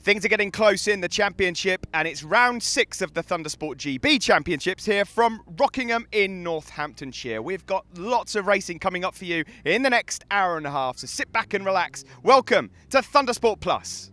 Things are getting close in the championship, and it's round 6 of the Thundersport GB Championships here from Rockingham in Northamptonshire. We've got lots of racing coming up for you in the next hour and a half, so sit back and relax. Welcome to Thundersport Plus.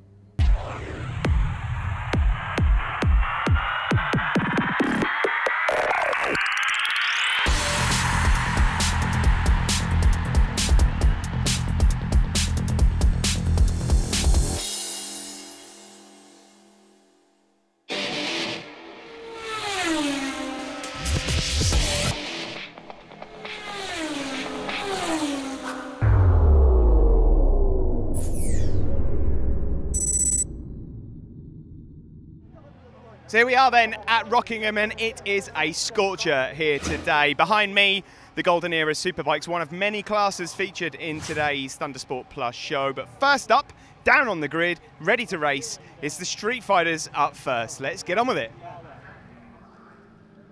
So here we are then at Rockingham, and it is a scorcher here today. Behind me, the Golden Era Superbikes, one of many classes featured in today's Thundersport Plus show. But first up, down on the grid, ready to race, is the Street Fighters up first. Let's get on with it.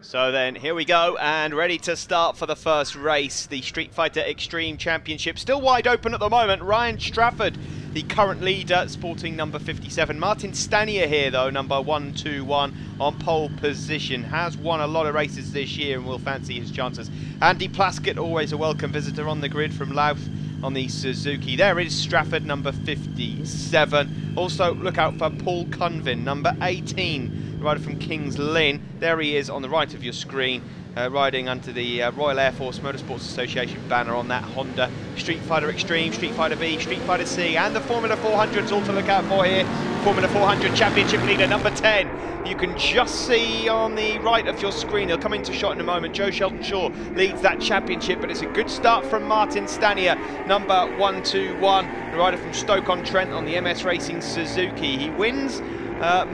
So then, here we go, and ready to start for the first race. The Street Fighter Extreme Championship, still wide open at the moment. Ryan Strafford, the current leader, sporting number 57. Martin Stanier here, though, number 121 on pole position. Has won a lot of races this year and will fancy his chances. Andy Plaskett, always a welcome visitor on the grid from Louth on the Suzuki. There is Strafford, number 57. Also, look out for Paul Cunvin, number 18. Rider from Kings Lynn. There he is on the right of your screen, riding under the Royal Air Force Motorsports Association banner on that Honda. Street Fighter Extreme, Street Fighter B, Street Fighter C, and the Formula 400's all to look out for here. Formula 400 Championship leader, number 10. You can just see on the right of your screen, he'll come into shot in a moment. Joe Shelton-Shaw leads that championship, but it's a good start from Martin Stanier, number 121, the rider from Stoke-on-Trent on the MS Racing Suzuki. He wins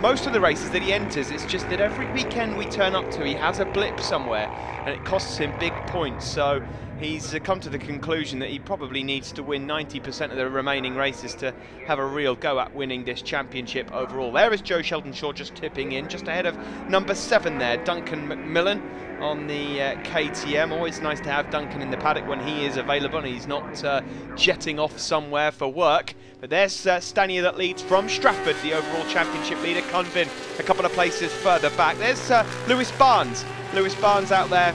most of the races that he enters. It's just that every weekend we turn up to, he has a blip somewhere and it costs him big points. So he's come to the conclusion that he probably needs to win 90% of the remaining races to have a real go at winning this championship overall. There is Joe Shelton-Shaw just tipping in, just ahead of number 7 there, Duncan McMillan on the KTM. Always nice to have Duncan in the paddock when he is available and he's not jetting off somewhere for work. But there's Stanier that leads from Strafford, the overall championship leader. Cunvin a couple of places further back. There's Lewis Barnes. Lewis Barnes out there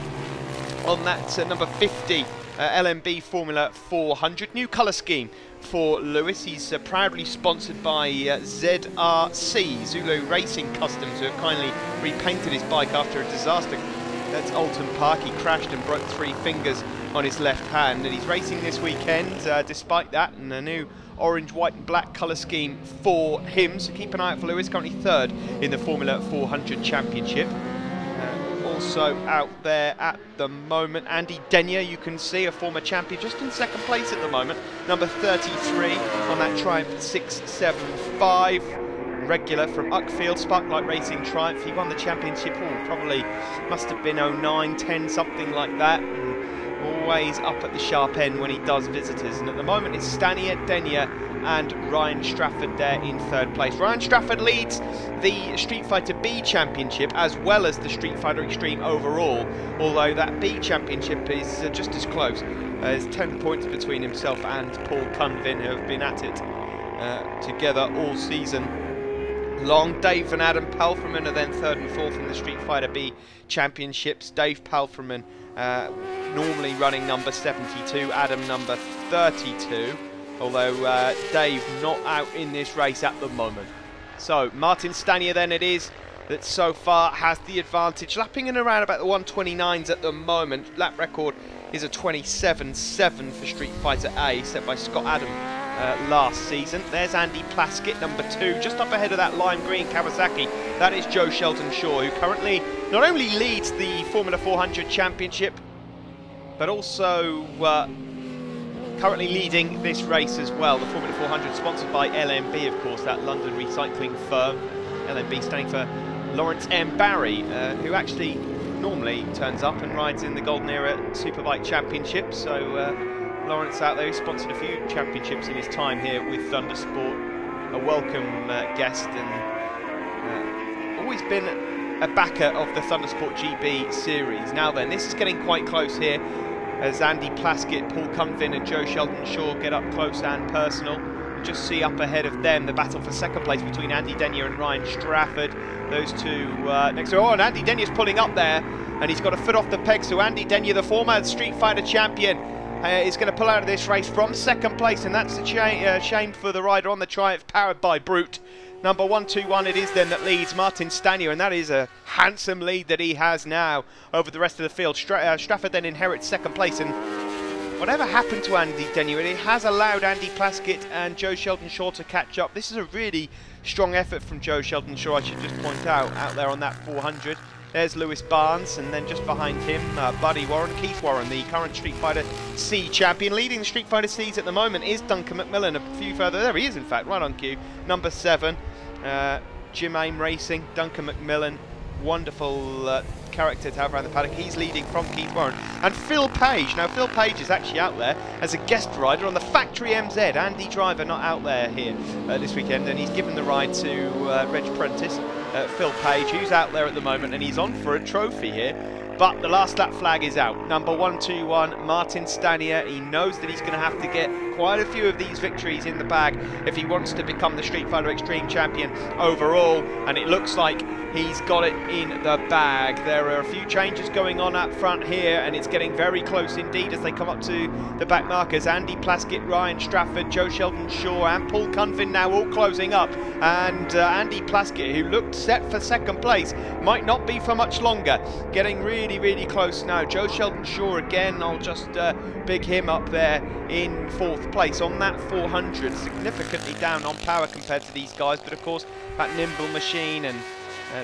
on that number 50 LMB Formula 400. New colour scheme for Lewis. He's proudly sponsored by ZRC, Zulu Racing Customs, who have kindly repainted his bike after a disaster at Alton Park. He crashed and broke 3 fingers on his left hand, and he's racing this weekend despite that, and a new orange, white and black colour scheme for him. So keep an eye out for Lewis, currently 3rd in the Formula 400 Championship. Also out there at the moment, Andy Denyer, you can see, a former champion, just in 2nd place at the moment, number 33 on that Triumph 675. Regular from Uckfield, Sparklight Racing Triumph. He won the championship, probably must have been 09, 10, something like that. Always up at the sharp end when he does visitors. And at the moment it's Stanier, Denyer and Ryan Strafford there in 3rd place. Ryan Strafford leads the Street Fighter B Championship as well as the Street Fighter Extreme overall, although that B Championship is just as close. There's 10 points between himself and Paul Cunvin, who have been at it together all season long. Dave and Adam Palfreman are then 3rd and 4th in the Street Fighter B Championships. Dave Palfreman normally running number 72, Adam number 32, although Dave not out in this race at the moment. So Martin Stanier then it is that so far has the advantage, lapping in around about the 129s at the moment. Lap record is a 27.7 for Street Fighter A, set by Scott Adam last season. There's Andy Plaskett, number 2, just up ahead of that lime green Kawasaki. That is Joe Shelton-Shaw, who currently not only leads the Formula 400 Championship, but also currently leading this race as well. The Formula 400 sponsored by LMB, of course, that London recycling firm. LMB standing for Lawrence M. Barry, who actually normally turns up and rides in the Golden Era Superbike Championship. So Lawrence out there, who sponsored a few championships in his time here with Thundersport. A welcome guest, and always been a backer of the Thundersport GB series. Now then, this is getting quite close here as Andy Plaskett, Paul Cunvin and Joe Shelton-Shaw get up close and personal. just see up ahead of them the battle for second place between Andy Denyer and Ryan Strafford. Those two next to... Oh, and Andy Denyer's pulling up there, and he's got a foot off the peg, so Andy Denyer, the former Street Fighter champion, is going to pull out of this race from second place, and that's a shame for the rider on the Triumph, powered by Brute. Number 121 it is then that leads Martin Stanier, and that is a handsome lead that he has now over the rest of the field. Strafford then inherits second place, and whatever happened to Andy Denyer, it has allowed Andy Plaskett and Joe Sheldon-Shaw to catch up. This is a really strong effort from Joe Sheldon-Shaw, I should just point out there on that 400. There's Lewis Barnes, and then just behind him, Buddy Warren, Keith Warren, the current Street Fighter C champion. Leading the Street Fighter Cs at the moment is Duncan McMillan, a few further. There he is, in fact, right on cue. Number 7, Jim Aim Racing, Duncan McMillan. Wonderful character to have around the paddock. He's leading from Keith Warren. And Phil Page. Now, Phil Page is actually out there as a guest rider on the Factory MZ. Andy Driver not out there here this weekend, and he's given the ride to Reg Prentice. Phil Page, who's out there at the moment, and he's on for a trophy here. But the last lap flag is out. Number 121, Martin Stanier. He knows that he's going to have to get quite a few of these victories in the bag if he wants to become the Street Fighter Extreme champion overall. And it looks like he's got it in the bag. There are a few changes going on up front here, and it's getting very close indeed as they come up to the back markers. Andy Plaskett, Ryan Strafford, Joe Sheldon-Shaw and Paul Cunvin now all closing up. And Andy Plaskett, who looked set for second place, might not be for much longer. Getting really close now. Joe Sheldon-Shaw again, I'll just big him up there in 4th place on that 400, significantly down on power compared to these guys, but of course that nimble machine and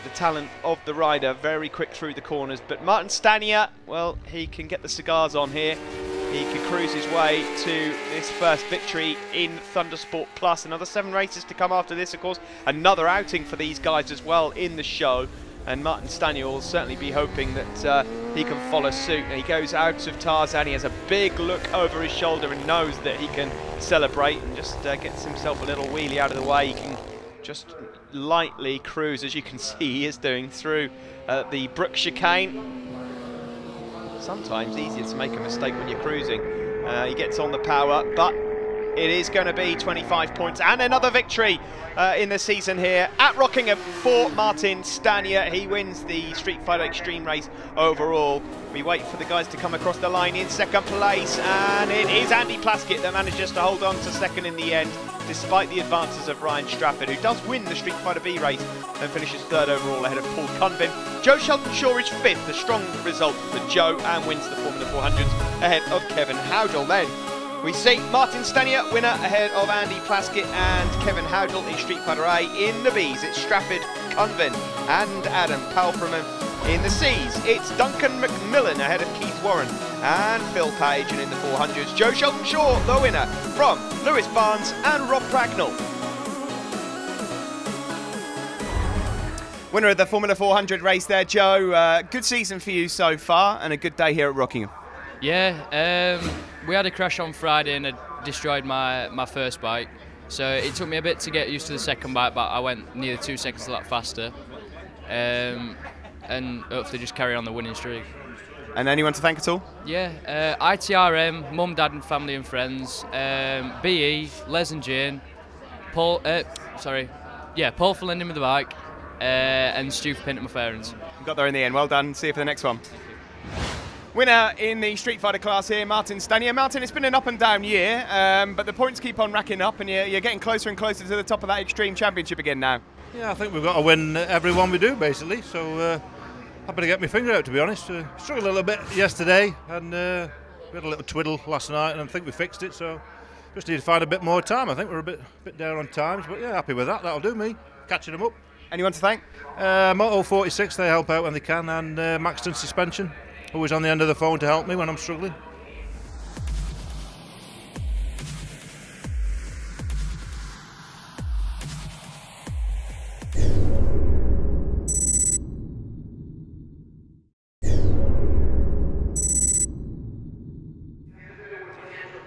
the talent of the rider, very quick through the corners. But Martin Stanier, well, he can get the cigars on here. He can cruise his way to this first victory in Thundersport Plus. Another 7 races to come after this, of course. Another outing for these guys as well in the show. And Martin Stanier will certainly be hoping that he can follow suit. He goes out of Tarzan, he has a big look over his shoulder and knows that he can celebrate, and just gets himself a little wheelie out of the way. He can just lightly cruise, as you can see he is doing, through the Brook chicane. Sometimes easier to make a mistake when you're cruising. He gets on the power, but it is going to be 25 points and another victory in the season here at Rockingham for Martin Stanier. He wins the Street Fighter Extreme race overall. We wait for the guys to come across the line in second place, and it is Andy Plaskett that manages to hold on to second in the end, despite the advances of Ryan Strafford, who does win the Street Fighter B race and finishes 3rd overall ahead of Paul Cunvin. Joe Sheldon-Shaw is 5th, a strong result for Joe, and wins the Formula 400s ahead of Kevin Howdell. Then we see Martin Stanier winner ahead of Andy Plaskett and Kevin Howdell in Street Fighter A. In the Bs, it's Strafford, Cunvin and Adam Palfreman. In the Cs, it's Duncan McMillan ahead of Keith Warren and Phil Page. And in the 400s, Joe Sheldon-Shaw, the winner, from Lewis Barnes and Rob Bracknell. Winner of the Formula 400 race there, Joe. Good season for you so far, and a good day here at Rockingham. Yeah, we had a crash on Friday and it destroyed my first bike. So it took me a bit to get used to the second bike, but I went nearly 2 seconds a lot faster. And hopefully just carry on the winning streak. And anyone to thank at all? Yeah, ITRM, Mum, Dad and family and friends, BE, Les and Jane, Paul for lending me the bike, and Stu for painting my fairings. Got there in the end, well done, see you for the next one. Winner in the Street Fighter class here, Martin Stanier. Martin, it's been an up and down year, but the points keep on racking up and you're getting closer and closer to the top of that Extreme Championship again now. Yeah, I think we've got to win every one we do, basically, so happy to get my finger out, to be honest. Struggled a little bit yesterday, and we had a little twiddle last night, and I think we fixed it, so just need to find a bit more time. I think we're a bit down on times, but yeah, happy with that. That'll do me, catching them up. Anyone to thank? Moto 46, they help out when they can, and Maxton Suspension, always on the end of the phone to help me when I'm struggling.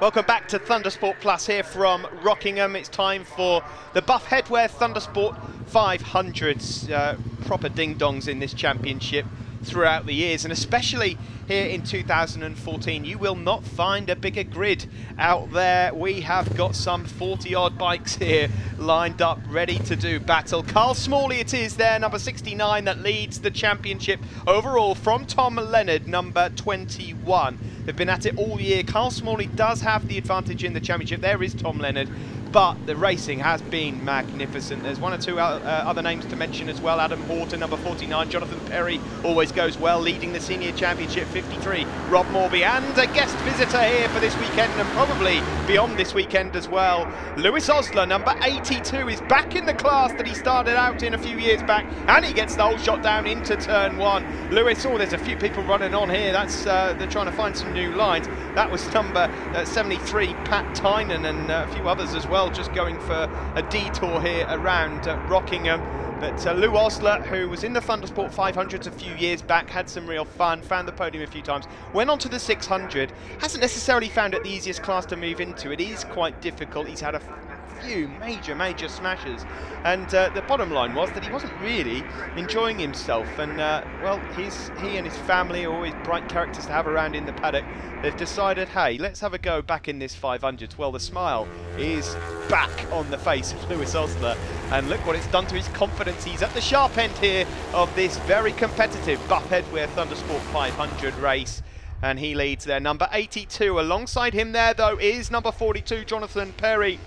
Welcome back to Thundersport Plus here from Rockingham. It's time for the Buff Headwear Thundersport 500s. Proper ding-dongs in this championship. throughout the years, and especially here in 2014. You will not find a bigger grid out there. We have got some 40-odd bikes here lined up, ready to do battle. Carl Smalley it is there, number 69, that leads the championship overall from Tom Leonard, number 21. They've been at it all year. Carl Smalley does have the advantage in the championship. There is Tom Leonard, but the racing has been magnificent. There's one or two other names to mention as well. Adam Horton, number 49. Jonathan Perry always goes well, leading the senior championship, 53. Rob Morby, and a guest visitor here for this weekend, and probably beyond this weekend as well. Lewis Osler, number 82, is back in the class that he started out in a few years back, and he gets the whole shot down into turn one. Lewis, oh, there's a few people running on here. That's they're trying to find some new lines. That was number 73, Pat Tynan, and a few others as well, just going for a detour here around Rockingham. But Lou Osler, who was in the Thundersport 500s a few years back, had some real fun, found the podium a few times, went on to the 600, hasn't necessarily found it the easiest class to move into. It is quite difficult. He's had a few major smashes, and the bottom line was that he wasn't really enjoying himself, and well, he and his family are always bright characters to have around in the paddock. They've decided, hey, let's have a go back in this 500s. Well, the smile is back on the face of Lewis Osler, and look what it's done to his confidence. He's at the sharp end here of this very competitive Buff Headwear Thundersport 500 race, and he leads there, number 82. Alongside him there, though, is number 42, Jonathan Perry.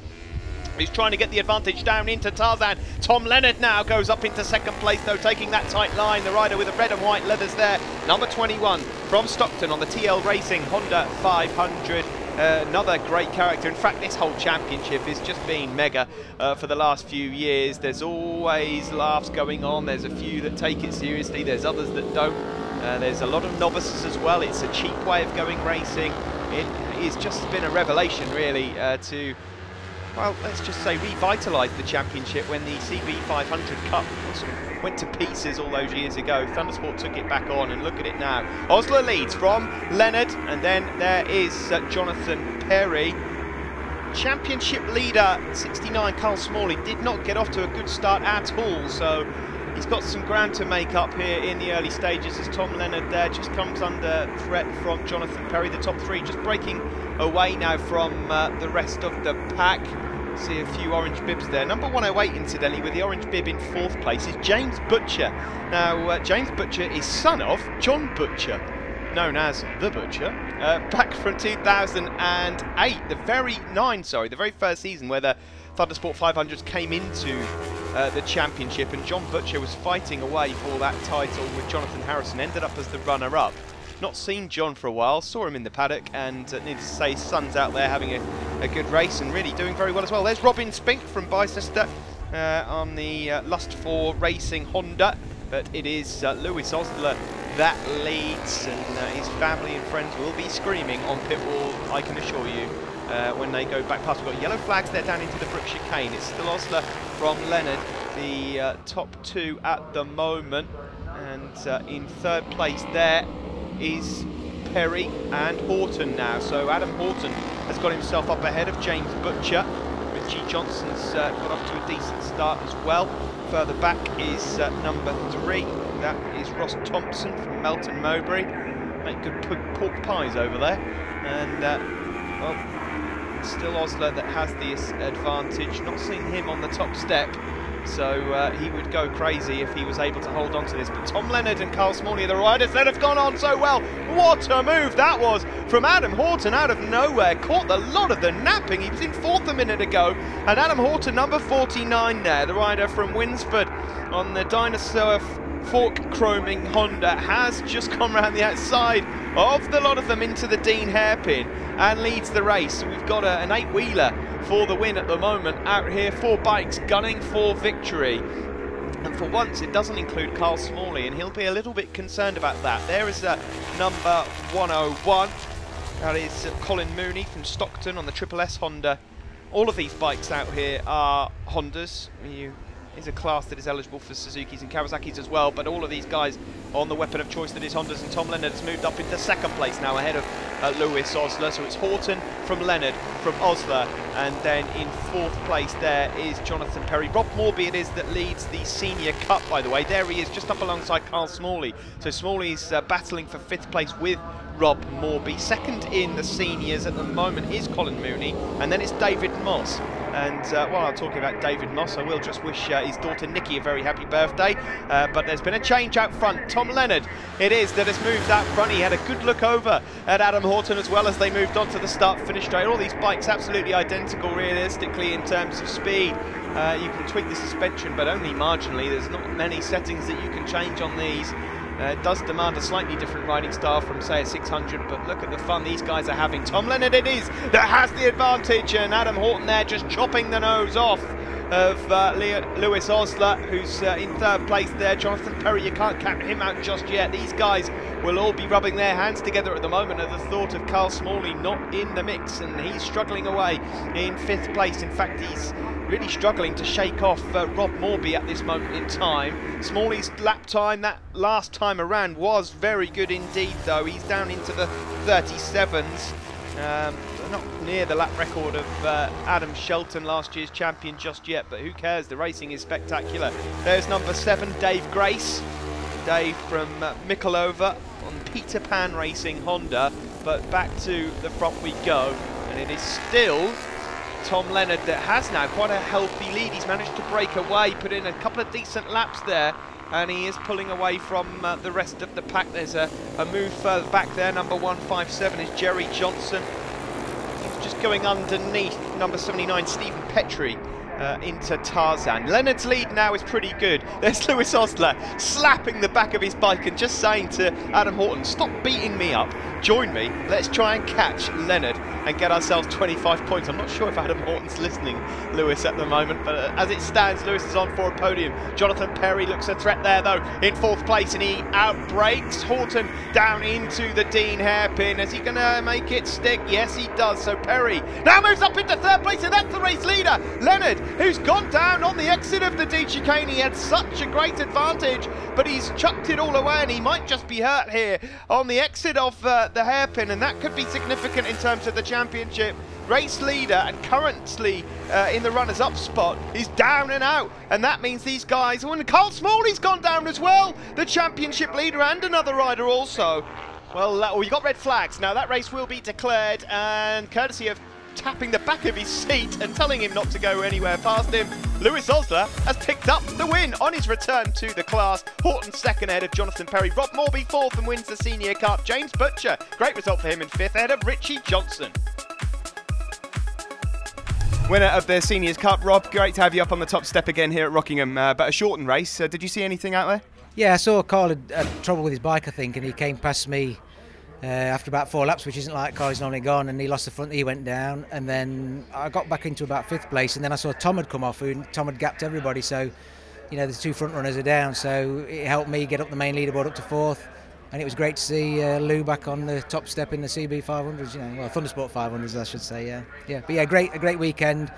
He's trying to get the advantage down into Tarzan. Tom Leonard now goes up into second place, though, taking that tight line. The rider with the red and white leathers there, number 21 from Stockton on the TL Racing Honda 500. Another great character. In fact, this whole championship has just been mega for the last few years. There's always laughs going on. There's a few that take it seriously. There's others that don't. There's a lot of novices as well. It's a cheap way of going racing. It has just been a revelation, really, to, well, let's just say revitalise the championship when the CB 500 Cup went to pieces all those years ago. Thundersport took it back on, and look at it now. Osler leads from Leonard, and then there is Jonathan Perry. Championship leader 69 Carl Smalley did not get off to a good start at all, so he's got some ground to make up here in the early stages, as Tom Leonard there just comes under threat from Jonathan Perry. The top three just breaking away now from the rest of the pack. See a few orange bibs there. Number 108, incidentally, with the orange bib in fourth place, is James Butcher. Now, James Butcher is son of John Butcher, known as The Butcher, back from 2008, the very first season where the Thundersport 500s came into the championship, and John Butcher was fighting away for that title with Jonathan Harrison, ended up as the runner-up. Not seen John for a while, saw him in the paddock, and needless to say, his son's out there having a good race and really doing very well as well. There's Robin Spink from Bicester on the Lust for Racing Honda, but it is Lewis Osler that leads, and his family and friends will be screaming on pit wall, I can assure you, when they go back past. We've got yellow flags there down into the Brook chicane. It's still Osler from Leonard, the top two at the moment, and in third place there is Perry and Horton now. So Adam Horton has got himself up ahead of James Butcher, with G. Johnson's got off to a decent start as well. Further back is number 3, that is Ross Thompson from Melton Mowbray. Make good pork pies over there, and well, still Osler that has the advantage. Not seen him on the top step, so he would go crazy if he was able to hold on to this. But Tom Leonard and Carl Smalley are the riders that have gone on so well. What a move that was from Adam Horton out of nowhere. Caught the lot of the napping. He was in fourth a minute ago. And Adam Horton, number 49 there, the rider from Winsford on the Dinosaur fork chroming Honda, has just come around the outside of the lot of them into the Dean hairpin and leads the race. So we've got an 8-wheeler for the win at the moment out here. 4 bikes gunning for victory, and for once it doesn't include Carl Smalley, and he'll be a little bit concerned about that. There is number 101, that is Colin Mooney from Stockton on the Triple S Honda. All of these bikes out here are Hondas. You is a class that is eligible for Suzukis and Kawasaki's as well, but all of these guys on the weapon of choice that is Hondas, and Tom Leonard has moved up into second place now ahead of Lewis Osler. So it's Horton from Leonard from Osler, and then in fourth place there is Jonathan Perry. Rob Morby it is that leads the Senior Cup, by the way. There he is, just up alongside Carl Smalley. So Smalley's battling for fifth place with Rob Morby. Second in the seniors at the moment is Colin Mooney, and then it's David Moss. And while I'm talking about David Moss, I will just wish his daughter Nikki a very happy birthday. But there's been a change out front. Tom Leonard it is that has moved out front. He had a good look over at Adam Horton as well as they moved on to the start-finish straight. All these bikes absolutely identical realistically in terms of speed. You can tweak the suspension, but only marginally. There's not many settings that you can change on these. It does demand a slightly different riding style from, say, a 600, but look at the fun these guys are having. Tom Leonard it is that has the advantage, and Adam Horton there just chopping the nose off of Lewis Osler, who's in third place there. Jonathan Perry, you can't count him out just yet. These guys will all be rubbing their hands together at the moment at the thought of Carl Smalley not in the mix, and he's struggling away in fifth place. In fact, he's really struggling to shake off Rob Morby at this moment in time. Smalley's lap time that last time around was very good indeed, though. He's down into the 37s. Not near the lap record of Adam Shelton, last year's champion, just yet, but who cares? The racing is spectacular. There's number 7, Dave Grace. Dave from Mikolova on Peter Pan Racing Honda, but back to the front we go, and it is still Tom Leonard that has now quite a healthy lead. He's managed to break away, put in a couple of decent laps there, and he is pulling away from the rest of the pack. There's a move further back there. Number 157 is Jerry Johnson. He's just going underneath number 79, Stephen Petrie, into Tarzan. Leonard's lead now is pretty good. There's Lewis Osler slapping the back of his bike and just saying to Adam Horton, stop beating me up, join me, let's try and catch Leonard and get ourselves 25 points. I'm not sure if Adam Horton's listening, Lewis, at the moment, but as it stands, Lewis is on for a podium. Jonathan Perry looks a threat there, though, in fourth place, and he outbrakes Horton down into the Dean hairpin. Is he going to make it stick? Yes, he does. So Perry now moves up into third place, and that's the race leader, Leonard, who's gone down on the exit of the D chicane. He had such a great advantage, but he's chucked it all away, and he might just be hurt here on the exit of the hairpin, and that could be significant in terms of the championship. Race leader and currently in the runners-up spot is down and out, and that means these guys, and Carl Smalley's gone down as well, the championship leader and another rider also. Well, we got red flags. Now that race will be declared, and courtesy of tapping the back of his seat and telling him not to go anywhere past him, Lewis Osler has picked up the win on his return to the class. Horton second ahead of Jonathan Perry. Rob Morby fourth and wins the Senior Cup. James Butcher, great result for him in fifth ahead of Richie Johnson. Winner of the Seniors Cup. Rob, great to have you up on the top step again here at Rockingham, but a shortened race. Did you see anything out there? Yeah, I saw Carl had trouble with his bike, I think, and he came past me after about 4 laps, which isn't like Carl's normally gone, and he lost the front, he went down, and then I got back into about 5th place, and then I saw Tom had come off, Tom had gapped everybody, so, you know, the 2 front runners are down, so it helped me get up the main leaderboard up to 4th, and it was great to see Lou back on the top step in the CB 500s, you know, well, Thundersport 500s, I should say, yeah. But yeah, a great weekend,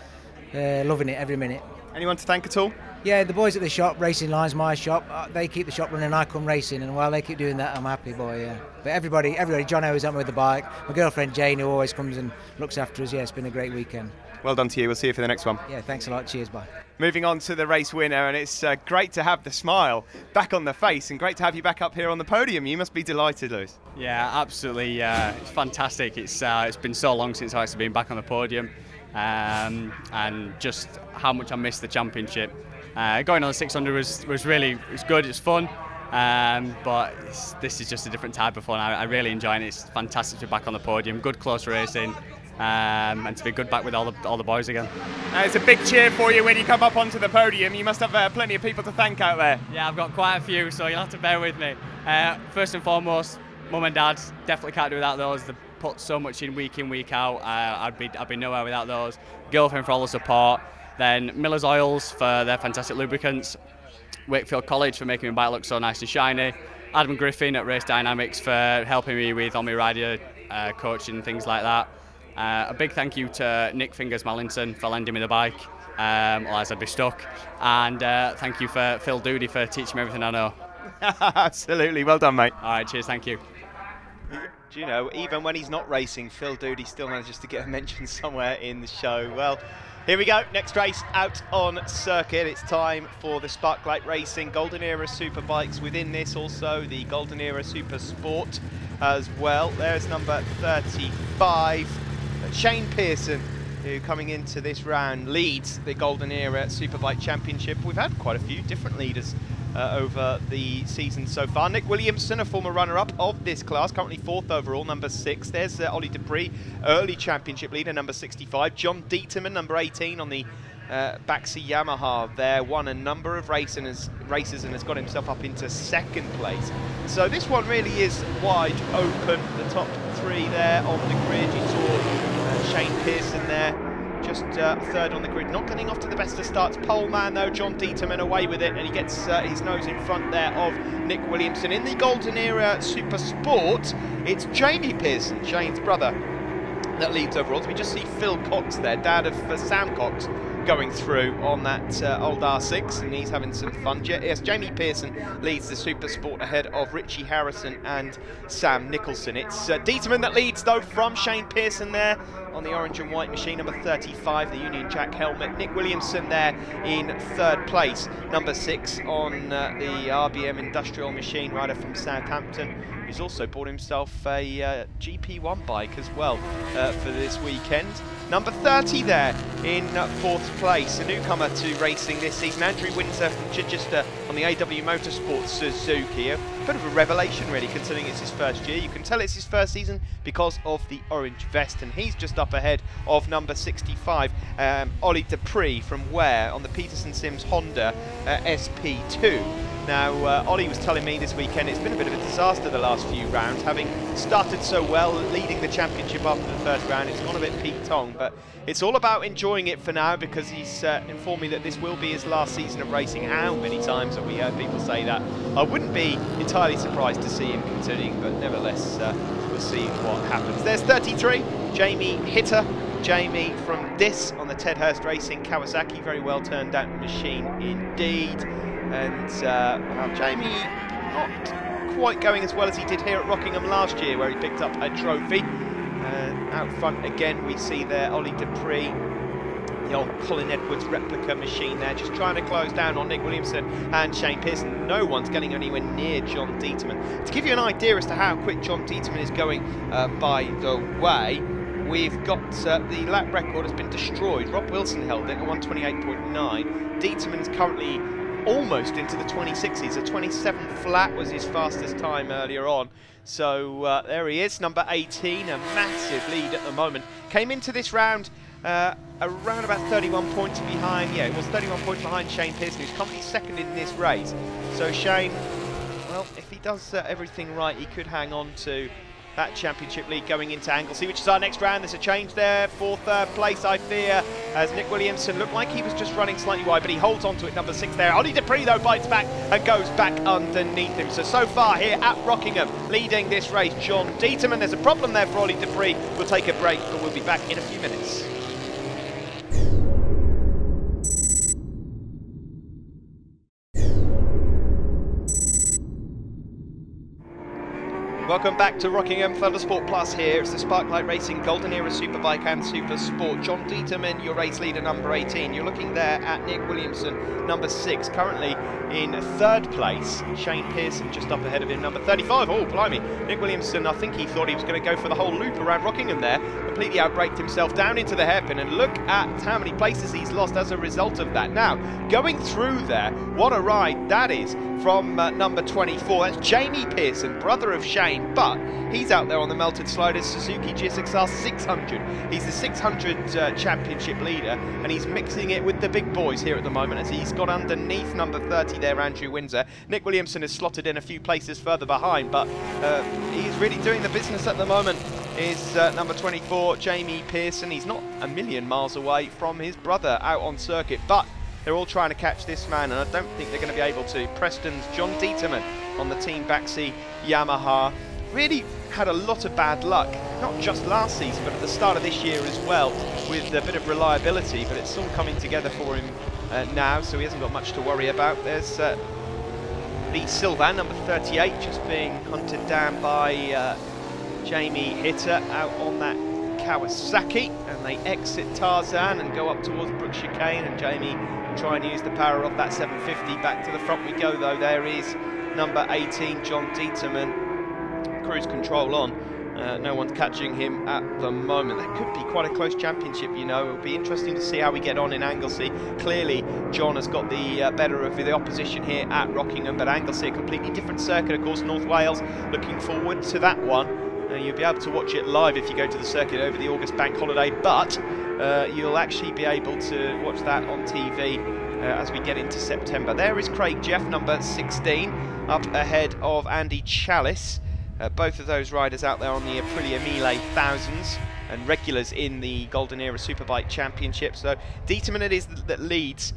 loving it every minute. Anyone to thank at all? Yeah, the boys at the shop, Racing Line's my shop. They keep the shop running, I come racing, and while they keep doing that, I'm happy, boy, yeah. But everybody, John always helped me with the bike. My girlfriend Jane, who always comes and looks after us. Yeah, it's been a great weekend. Well done to you. We'll see you for the next one. Yeah, thanks a lot. Cheers, bye. Moving on to the race winner, and it's great to have the smile back on the face, and great to have you back up here on the podium. You must be delighted, Lewis. Yeah, absolutely. It's fantastic. It's been so long since I've actually been back on the podium, and just how much I missed the championship. Going on the 600 was really good. It's fun, but this is just a different type of fun. I really enjoy it. It's fantastic to be back on the podium. Good close racing, and to be good back with all the boys again. It's a big cheer for you when you come up onto the podium. You must have plenty of people to thank out there. Yeah, I've got quite a few, so you'll have to bear with me. First and foremost, Mum and Dad, definitely can't do without those. They put so much in, week out. I'd be nowhere without those. Girlfriend for all the support. Then Miller's Oils for their fantastic lubricants. Wakefield College for making my bike look so nice and shiny. Adam Griffin at Race Dynamics for helping me with all my rider coaching and things like that. A big thank you to Nick Fingers Mallinson for lending me the bike. otherwise I'd be stuck. And thank you for Phil Doody for teaching me everything I know. Absolutely, well done, mate. All right, cheers, thank you. Do you know, even when he's not racing, Phil Doody still manages to get a mention somewhere in the show. Well, here we go, next race out on circuit. It's time for the Sparklight Racing Golden Era Superbikes. Within this also the Golden Era Super Sport as well. There's number 35, Shane Pearson, who coming into this round leads the Golden Era Superbike Championship. We've had quite a few different leaders over the season so far. Nick Williamson, a former runner-up of this class, currently 4th overall, number 6. There's Ollie Dupree, early championship leader, number 65. John Dieterman, number 18 on the Baxi Yamaha there, won a number of races and has got himself up into 2nd place. So this one really is wide open. The top 3 there on the grid. You saw Shane Pearson there, just 3rd on the grid, not getting off to the best of starts. Pole man though, John Dieterman away with it, and he gets his nose in front there of Nick Williamson. In the Golden Era Super Sport, it's Jamie Pearson, Shane's brother, that leads overall. So we just see Phil Cox there, dad of Sam Cox, going through on that old R6, and he's having some fun. Yes, Jamie Pearson leads the Super Sport ahead of Richie Harrison and Sam Nicholson. It's Dieterman that leads though from Shane Pearson there on the orange and white machine, number 35, the Union Jack helmet. Nick Williamson there in 3rd place, number 6 on the RBM Industrial machine, rider from Southampton, who's also bought himself a GP1 bike as well for this weekend. Number 30 there in 4th place, a newcomer to racing this season, Andrew Windsor from Chichester on the AW Motorsport Suzuki. A bit of a revelation really, considering it's his first year. You can tell it's his first season because of the orange vest, and he's just up ahead of number 65, Ollie Dupree from Ware on the Peterson Sims Honda SP2. Now, Ollie was telling me this weekend it's been a bit of a disaster the last few rounds, having started so well, leading the championship after the first round. It's gone a bit peak-tong, but it's all about enjoying it for now, because he's informed me that this will be his last season of racing. How many times have we heard people say that? I wouldn't be entirely surprised to see him continuing, but nevertheless, we'll see what happens. There's 33, Jamie Hitter. Jamie from Dis on the Ted Hurst Racing Kawasaki, very well turned out machine indeed. And well, Jamie not quite going as well as he did here at Rockingham last year, where he picked up a trophy. Out front again we see there Ollie Dupree, the old Colin Edwards replica machine there, just trying to close down on Nick Williamson and Shane Pearson. No one's getting anywhere near John Dieterman. To give you an idea as to how quick John Dieterman is going, by the way, we've got the lap record has been destroyed. Rob Wilson held it at 128.9. Dieterman is currently almost into the 26s. A 27 flat was his fastest time earlier on. So there he is, number 18, a massive lead at the moment. Came into this round around about 31 points behind, yeah, it was 31 points behind Shane Pearson, who's currently 2nd in this race. So Shane, well, if he does everything right, he could hang on to that championship lead going into Anglesey, which is our next round. There's a change there for 3rd place, I fear, as Nick Williamson looked like he was just running slightly wide, but he holds on to it, number 6 there. Ollie Dupree, though, bites back and goes back underneath him. So far here at Rockingham, leading this race, John Dieterman. There's a problem there for Ollie Dupree. We'll take a break, but we'll be back in a few minutes. Welcome back to Rockingham Thundersport Plus here. It's the Sparklight Racing Golden Era Superbike and Super Sport. John Dieterman, your race leader, number 18. You're looking there at Nick Williamson, number 6, currently in 3rd place. Shane Pearson just up ahead of him, number 35. Oh, blimey. Nick Williamson, I think he thought he was going to go for the whole loop around Rockingham there. Completely outbraked himself down into the hairpin, and look at how many places he's lost as a result of that. Now, going through there, what a ride that is from number 24. That's Jamie Pearson, brother of Shane, but he's out there on the melted sliders, Suzuki GSXR 600. He's the 600 championship leader, and he's mixing it with the big boys here at the moment, as he's got underneath number 30 there, Andrew Windsor. Nick Williamson is slotted in a few places further behind, but he's really doing the business at the moment. Is number 24, Jamie Pearson. He's not a million miles away from his brother out on circuit, but they're all trying to catch this man, and I don't think they're going to be able to. Preston's John Dieterman on the Team Baxi Yamaha really had a lot of bad luck, not just last season, but at the start of this year as well, with a bit of reliability, but it's all coming together for him now, so he hasn't got much to worry about. There's Lee Sylvan, number 38, just being hunted down by Jamie Hitter out on that Kawasaki, and they exit Tarzan and go up towards Brook Chicane, and Jamie try and use the power of that 750. Back to the front we go though. There is number 18, John Dieterman, cruise control on. No one's catching him at the moment. That could be quite a close championship, you know. It'll be interesting to see how we get on in Anglesey. Clearly, John has got the better of the opposition here at Rockingham, but Anglesey, a completely different circuit, of course, North Wales. Looking forward to that one. You'll be able to watch it live if you go to the circuit over the August bank holiday, but you'll actually be able to watch that on TV as we get into September. There is Craig Jeff, number 16, up ahead of Andy Chalice. Both of those riders out there on the Aprilia Mille thousands and regulars in the Golden Era Superbike Championship. So Dieterman it is that leads.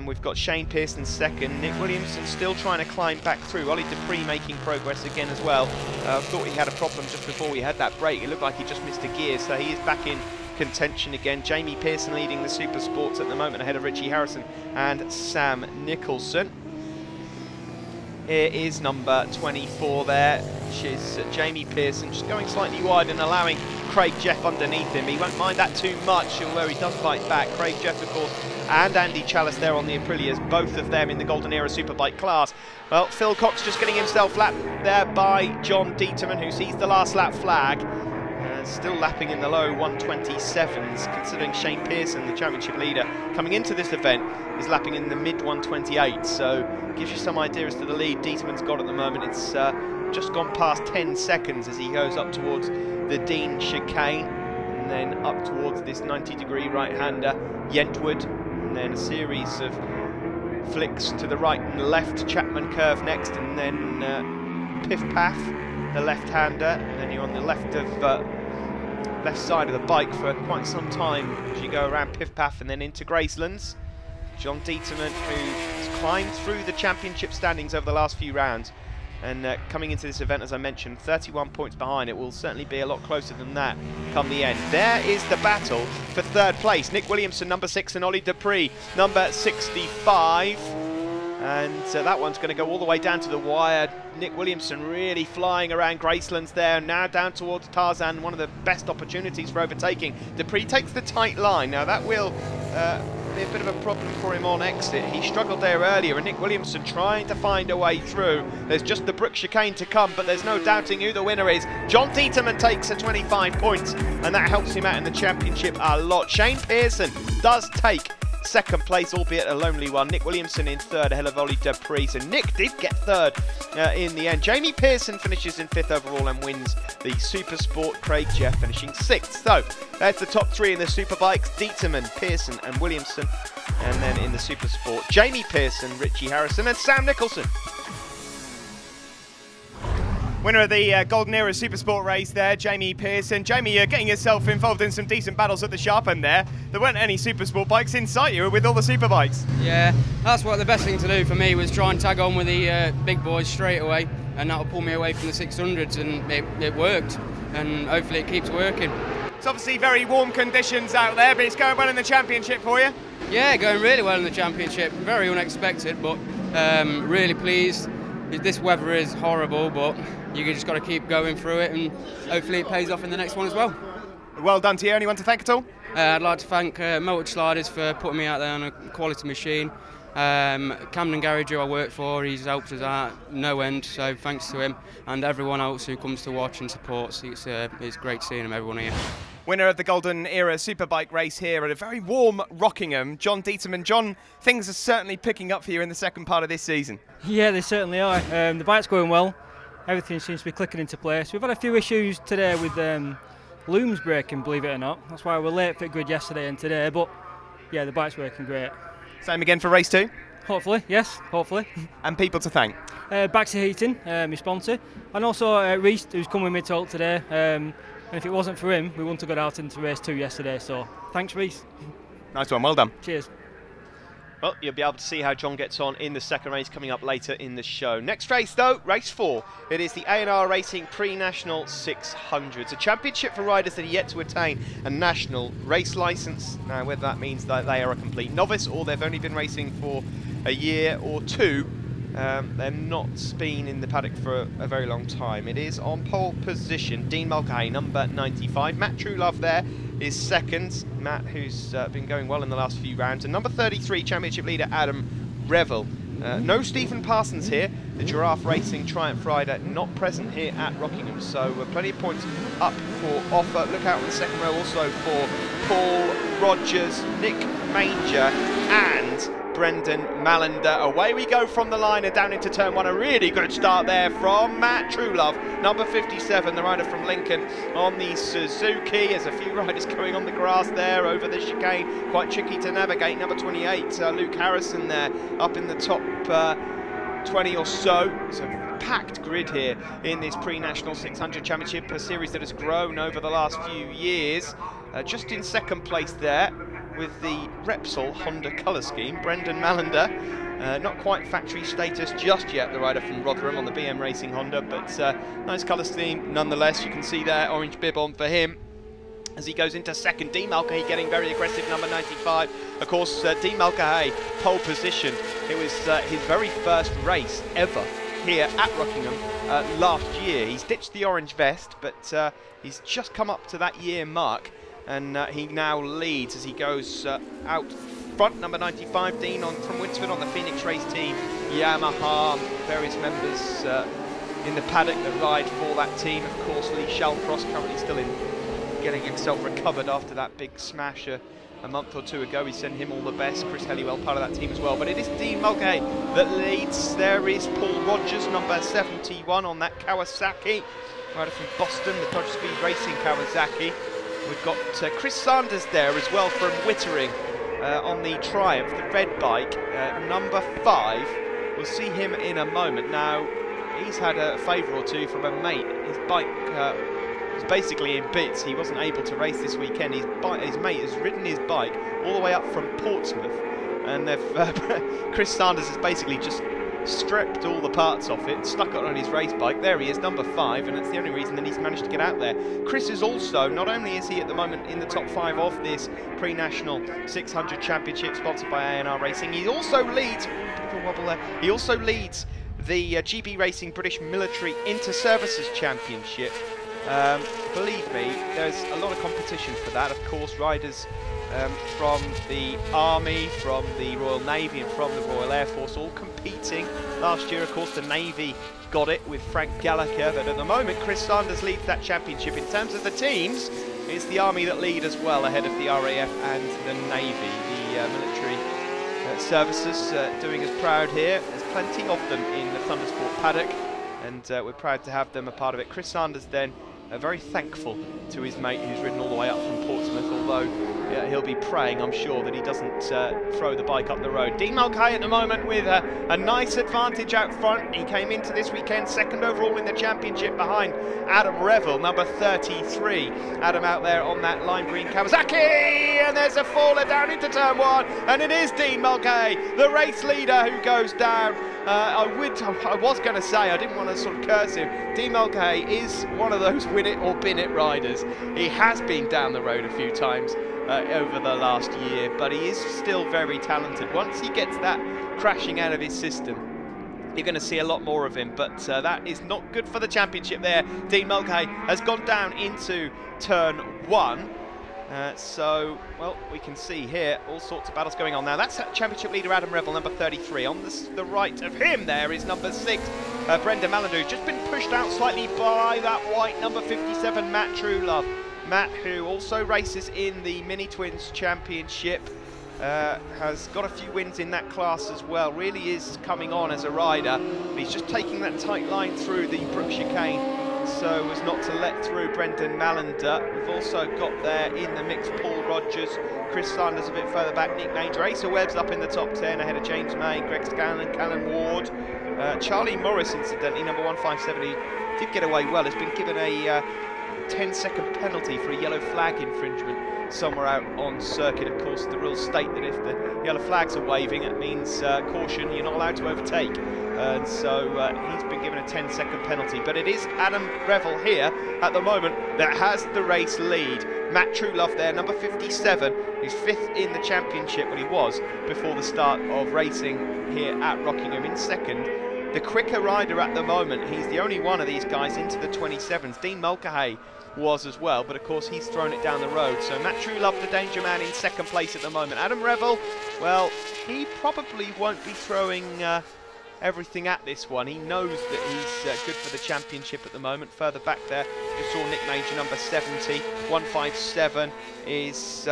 We've got Shane Pearson second, Nick Williamson still trying to climb back through, Ollie Dupree making progress again as well. Thought he had a problem just before we had that break. It looked like he just missed a gear, so he is back in contention again. Jamie Pearson leading the Super Sports at the moment ahead of Richie Harrison and Sam Nicholson. Here is number 24 there, which is Jamie Pearson, just going slightly wide and allowing Craig Jeff underneath him. He won't mind that too much, although he does fight back. Craig Jeff, of course, and Andy Chalice there on the Aprilias, both of them in the Golden Era Superbike class. Well, Phil Cox just getting himself lapped there by John Dieterman, who sees the last lap flag. Still lapping in the low 127s, considering Shane Pearson, the championship leader, coming into this event, is lapping in the mid 128s. So gives you some idea as to the lead Dieterman's got at the moment. It's just gone past 10 seconds as he goes up towards the Dean chicane, and then up towards this 90-degree right-hander, Yentwood, and then a series of flicks to the right and left, Chapman curve next, and then Piff Paff, the left-hander, and then you're on the left side of the bike for quite some time as you go around Piff Paff and then into Gracelands. John Dieterman, who has climbed through the championship standings over the last few rounds, and coming into this event, as I mentioned, 31 points behind. It will certainly be a lot closer than that come the end. There is the battle for third place. Nick Williamson, number 6, and Ollie Dupree, number 65. And that one's going to go all the way down to the wire. Nick Williamson really flying around Gracelands there, now down towards Tarzan, one of the best opportunities for overtaking. Dupree takes the tight line. Now that will be a bit of a problem for him on exit. He struggled there earlier, and Nick Williamson trying to find a way through. There's just the Brook chicane to come, but there's no doubting who the winner is. John Dieterman takes 25 points, and that helps him out in the championship a lot. Shane Pearson does take second place, albeit a lonely one. Nick Williamson in third ahead of Ollie Dupree. So Nick did get third in the end. Jamie Pearson finishes in fifth overall and wins the Super Sport. Craig Jeff finishing sixth. So that's the top three in the Superbikes: Dieterman, Pearson and Williamson. And then in the Super Sport, Jamie Pearson, Richie Harrison and Sam Nicholson. Winner of the Golden Era Supersport race there, Jamie Pearson. Jamie, you're getting yourself involved in some decent battles at the sharp end there. There weren't any Supersport bikes in sight. You were with all the Superbikes. Yeah, that's what the best thing to do for me was try and tag on with the big boys straight away, and that'll pull me away from the 600s, and it worked, and hopefully it keeps working. It's obviously very warm conditions out there, but it's going well in the championship for you? Yeah, going really well in the championship. Very unexpected, but really pleased. This weather is horrible, but you just got to keep going through it, and hopefully it pays off in the next one as well. Well done to you. Anyone to thank at all? I'd like to thank Motor Sliders for putting me out there on a quality machine. Camden Garage, who I work for, he's helped us out no end, so thanks to him, and everyone else who comes to watch and supports. It's great seeing them, everyone here. Winner of the Golden Era Superbike race here at a very warm Rockingham, John Dieterman. John, things are certainly picking up for you in the second part of this season. Yeah, they certainly are. The bike's going well. Everything seems to be clicking into place. We've had a few issues today with looms breaking, believe it or not. That's why we're late for the grid yesterday and today, but yeah, the bike's working great. Same again for race 2? Hopefully, yes, hopefully. And people to thank? Baxter Heating, my sponsor, and also Reese, who's come with me to Holt today. And if it wasn't for him, we wouldn't have got out into race 2 yesterday, so thanks Reese. Nice one, well done. Cheers. Well, you'll be able to see how John gets on in the second race coming up later in the show. Next race, though, race 4. It is the A&R Racing Pre-National 600. It's a championship for riders that are yet to attain a national race licence. Now, whether that means that they are a complete novice or they've only been racing for a year or two, they've not been in the paddock for a very long time. It is on pole position, Dean Mulcahy, number 95. Matt Truelove there is second. Matt, who's been going well in the last few rounds. And number 33, championship leader Adam Revel. No Stephen Parsons here, the Giraffe Racing Triumph rider, not present here at Rockingham. So plenty of points up for offer. Look out in the second row also for Paul Rogers, Nick Manger and Brendan Malander. Away we go from the line and down into turn 1. A really good start there from Matt Truelove, number 57, the rider from Lincoln on the Suzuki. There's a few riders going on the grass there over the chicane, quite tricky to navigate. Number 28, Luke Harrison there up in the top 20 or so. It's a packed grid here in this pre-national 600 championship, a series that has grown over the last few years. Just in second place there with the Repsol Honda colour scheme, Brendan Malander. Not quite factory status just yet, the rider from Rotherham on the BM Racing Honda, but nice colour scheme nonetheless. You can see there, orange bib on for him as he goes into second. Dean Mulcahy getting very aggressive, number 95. Of course, Dean Mulcahy, pole position. It was his very first race ever here at Rockingham last year. He's ditched the orange vest, but he's just come up to that year mark. And he now leads as he goes out front, number 95, Dean from Winsford on the Phoenix Race team, Yamaha, various members in the paddock that ride for that team. Of course, Lee Shallcross currently still in getting himself recovered after that big smash a month or two ago. We send him all the best. Chris Helliwell, part of that team as well. But it is Dean Mulcahy that leads. There is Paul Rogers, number 71 on that Kawasaki, rider from Boston, the Dodge Speed Racing Kawasaki. We've got Chris Sanders there as well from Wittering on the Triumph, the red bike, number 5. We'll see him in a moment. Now, he's had a favour or two from a mate. His bike was basically in bits. He wasn't able to race this weekend. His mate has ridden his bike all the way up from Portsmouth, and Chris Sanders has basically just stripped all the parts off it, stuck it on his race bike. There he is, number 5, and that's the only reason that he's managed to get out there. Chris is also, not only is he at the moment in the top 5 of this pre-national 600 championship sponsored by A&R Racing, he also leads, bit of a wobble there, he also leads the GB Racing British Military Inter-Services Championship. Believe me, there's a lot of competition for that. Of course, riders from the Army, from the Royal Navy and from the Royal Air Force all competing. Last year, of course, the Navy got it with Frank Gallagher, but at the moment Chris Sanders leads that championship. In terms of the teams, it's the Army that lead as well, ahead of the RAF and the Navy. The military services doing us proud here. There's plenty of them in the Thundersport paddock, and we're proud to have them a part of it. Chris Sanders then very thankful to his mate who's ridden all the way up from Portsmouth, although he'll be praying, I'm sure, that he doesn't throw the bike up the road. Dean Mulcahy at the moment with a nice advantage out front. He came into this weekend second overall in the championship behind Adam Revel, number 33. Adam out there on that lime green Kawasaki, and there's a faller down into turn 1, and it is Dean Mulcahy, the race leader, who goes down. I was going to say, I didn't want to sort of curse him. Dean Mulcahy is one of those win it or bin it riders. He has been down the road a few times over the last year, but he is still very talented. Once he gets that crashing out of his system, you're going to see a lot more of him, but that is not good for the championship there. Dean Mulcahy has gone down into turn 1. So, well, we can see here all sorts of battles going on now. That's championship leader Adam Revel, number 33. On the right of him there is number 6, Brendan Malander, who's just been pushed out slightly by that white number 57, Matt Truelove. Matt, who also races in the Mini Twins Championship, has got a few wins in that class as well. Really is coming on as a rider. He's just taking that tight line through the Brook Chicane so as not to let through Brendan Malander. We've also got there in the mix Paul Rogers, Chris Sanders a bit further back, Nick Manger, Asa Webb's up in the top 10 ahead of James May, Greg Scanlon, Callan Ward, Charlie Morris, incidentally, number 157, he did get away well. Has been given a 10-second penalty for a yellow flag infringement somewhere out on circuit. Of course, the rules state that if the yellow flags are waving, it means caution, you're not allowed to overtake. And so he's been given a 10-second penalty. But it is Adam Revel here at the moment that has the race lead. Matt Truelove there, number 57, who's 5th in the championship, well he was, before the start of racing here at Rockingham in 2nd. The quicker rider at the moment, he's the only one of these guys into the 27s. Dean Mulcahy was as well, but of course he's thrown it down the road. So Matt Truelove, the danger man, in 2nd place at the moment. Adam Revel, well, he probably won't be throwing everything at this one. He knows that he's good for the championship at the moment. Further back there, you saw Nick Major, number 70. 157 is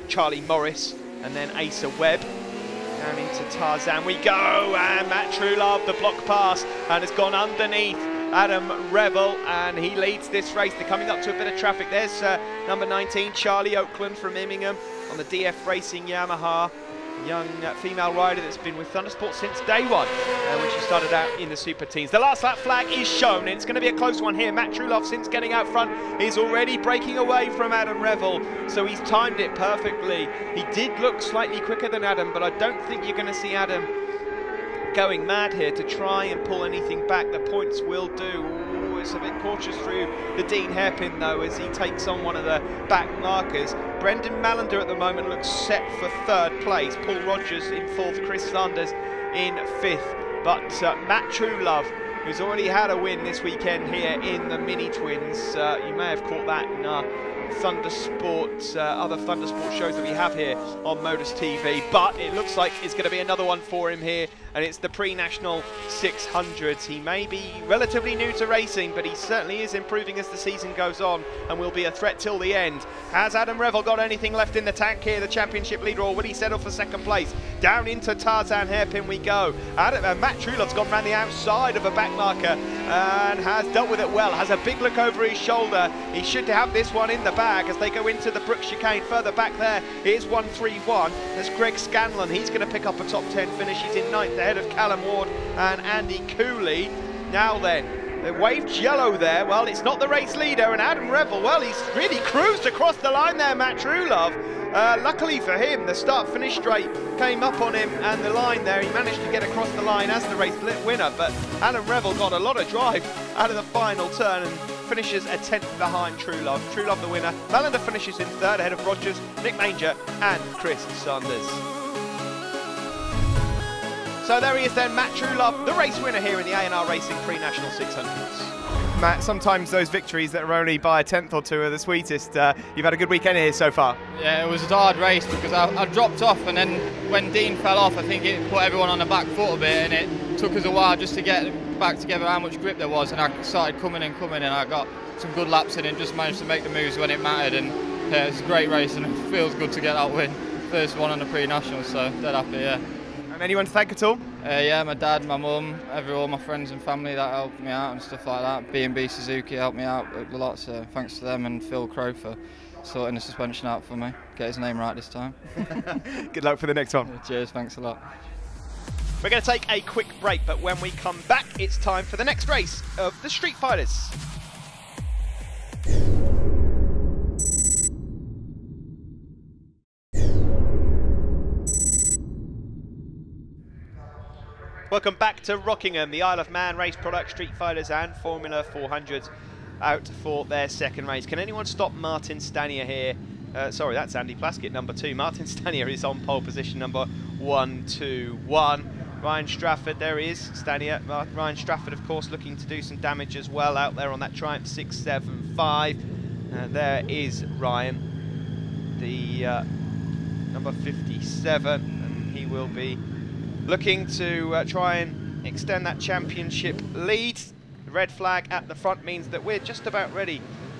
Charlie Morris, and then Asa Webb. Down into Tarzan we go, and Matt Truelove, the block pass, and has gone underneath Adam Revel, and he leads this race. They're coming up to a bit of traffic. There's number 19, Charlie Oakland from Immingham on the DF Racing Yamaha. Young female rider that's been with Thundersport since day one, when she started out in the Super Teens. The last lap flag is shown, and it's going to be a close one here. Matt Truelove, since getting out front, is already breaking away from Adam Revel, so he's timed it perfectly. He did look slightly quicker than Adam, but I don't think you're going to see Adam going mad here to try and pull anything back. The points will do. Ooh, it's a bit cautious through the Dean hairpin though, as he takes on one of the back markers. Brendan Mallender at the moment looks set for 3rd place. Paul Rogers in 4th, Chris Sanders in 5th. But Matt Truelove, who's already had a win this weekend here in the Mini Twins, you may have caught that in our Thundersport, other Thundersport shows that we have here on Modus TV, but it looks like it's going to be another one for him here, and it's the pre-national 600s. He may be relatively new to racing, but he certainly is improving as the season goes on and will be a threat till the end. Has Adam Revel got anything left in the tank here, the championship leader, or will he settle for 2nd place? Down into Tarzan hairpin we go. Matt Truelove's gone round the outside of a back marker and has dealt with it well, has a big look over his shoulder. He should have this one in the bag as they go into the Brook chicane. Further back there is 131. There's Greg Scanlon. He's going to pick up a top 10 finish. He's in 9th ahead of Callum Ward and Andy Cooley. Now then, they waved yellow there. Well, it's not the race leader, and Adam Revel, well, he's really cruised across the line there, Matt Truelove. Luckily for him, the start-finish straight came up on him, and the line there, he managed to get across the line as the race winner, but Adam Revel got a lot of drive out of the final turn and finishes a 10th behind Truelove. Truelove the winner. Mallender finishes in 3rd ahead of Rogers, Nick Manger and Chris Sanders. So there he is then, Matt Truelove, the race winner here in the A&R Racing Pre-National 600s. Matt, sometimes those victories that are only by a 10th or 2 are the sweetest. You've had a good weekend here so far. Yeah, it was a hard race because I dropped off, and then when Dean fell off, I think it put everyone on the back foot a bit, and it took us a while just to get back together how much grip there was, and I started coming and I got some good laps in and just managed to make the moves when it mattered, and yeah, it's a great race and it feels good to get that win. First one on the pre-nationals, so dead happy, yeah. And anyone to thank at all? Yeah, my dad, my mum, all my friends and family that helped me out and stuff like that. B&B Suzuki helped me out a lot, so thanks to them, and Phil Crow for sorting the suspension out for me. Get his name right this time. Good luck for the next one. Yeah, cheers, thanks a lot. We're going to take a quick break, but when we come back, it's time for the next race of the Street Fighters. Welcome back to Rockingham, the Isle of Man race product, Street Fighters and Formula 400s out for their 2nd race. Can anyone stop Martin Stanier here? Sorry, that's Andy Plaskett, number 2. Martin Stanier is on pole position, number 121. Ryan Strafford, there he is, Stanier. Ryan Strafford, of course, looking to do some damage as well out there on that Triumph 675. There is Ryan, the number 57, and he will be looking to try and extend that championship lead. The red flag at the front means that we're just about ready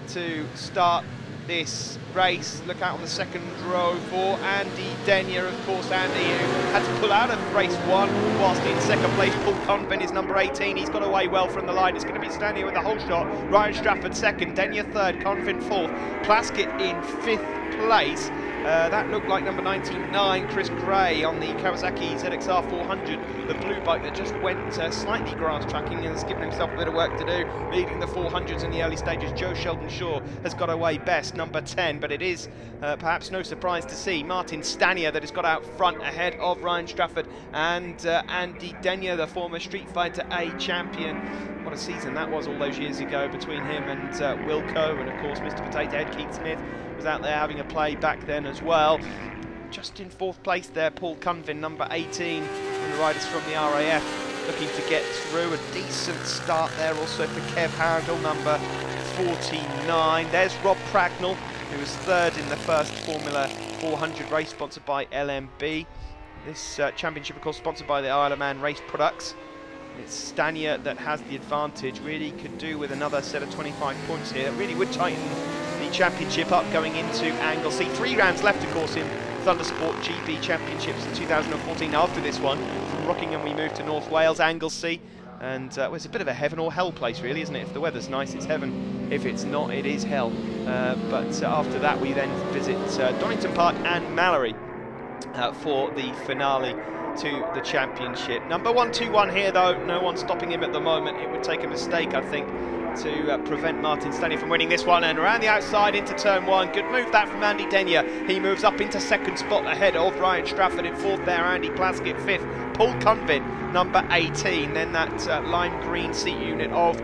to start this race. Look out on the 2nd row for Andy Denyer, of course. Andy, who had to pull out of race 1 whilst in 2nd place. Paul Convin is number 18. He's got away well from the line. It's going to be Stanier with the whole shot. Ryan Strafford 2nd, Denyer 3rd, Convin 4th, Plaskett in 5th place. That looked like number 99, Chris Gray, on the Kawasaki ZXR 400, the blue bike that just went slightly grass tracking and has given himself a bit of work to do, leading the 400s in the early stages. Joe Sheldon-Shaw has got away best, number 10, but it is perhaps no surprise to see Martin Stanier that has got out front ahead of Ryan Strafford and Andy Denyer, the former Street Fighter A champion. What a season that was all those years ago between him and Wilco, and of course Mr. Potato Head Keith Smith was out there having a play back then as well. Just in 4th place there, Paul Cunvin, number 18, and the riders from the RAF looking to get through. A decent start there also for Kev Harrigal, number 49. There's Rob Pragnell, who was 3rd in the first Formula 400 race sponsored by LMB. This championship, of course, sponsored by the Isle of Man Race Products. It's Stanier that has the advantage. Really could do with another set of 25 points here. Really would tighten the championship up going into Anglesey. 3 rounds left, of course, in Thundersport GB Championships in 2014. After this one, from Rockingham we move to North Wales, Anglesey. And well, it's a bit of a heaven or hell place, really, isn't it? If the weather's nice, it's heaven. If it's not, it is hell. But after that, we then visit Donington Park and Mallory for the finale to the championship. Number 121 here, though, no one stopping him at the moment. It would take a mistake, I think, to prevent Martin Stanier from winning this one. And around the outside into turn 1. Good move that from Andy Denyer. He moves up into 2nd spot ahead of Ryan Strafford. In 4th there, Andy Plaskett. 5th, Paul Cunvin, number 18. Then that lime green seat unit of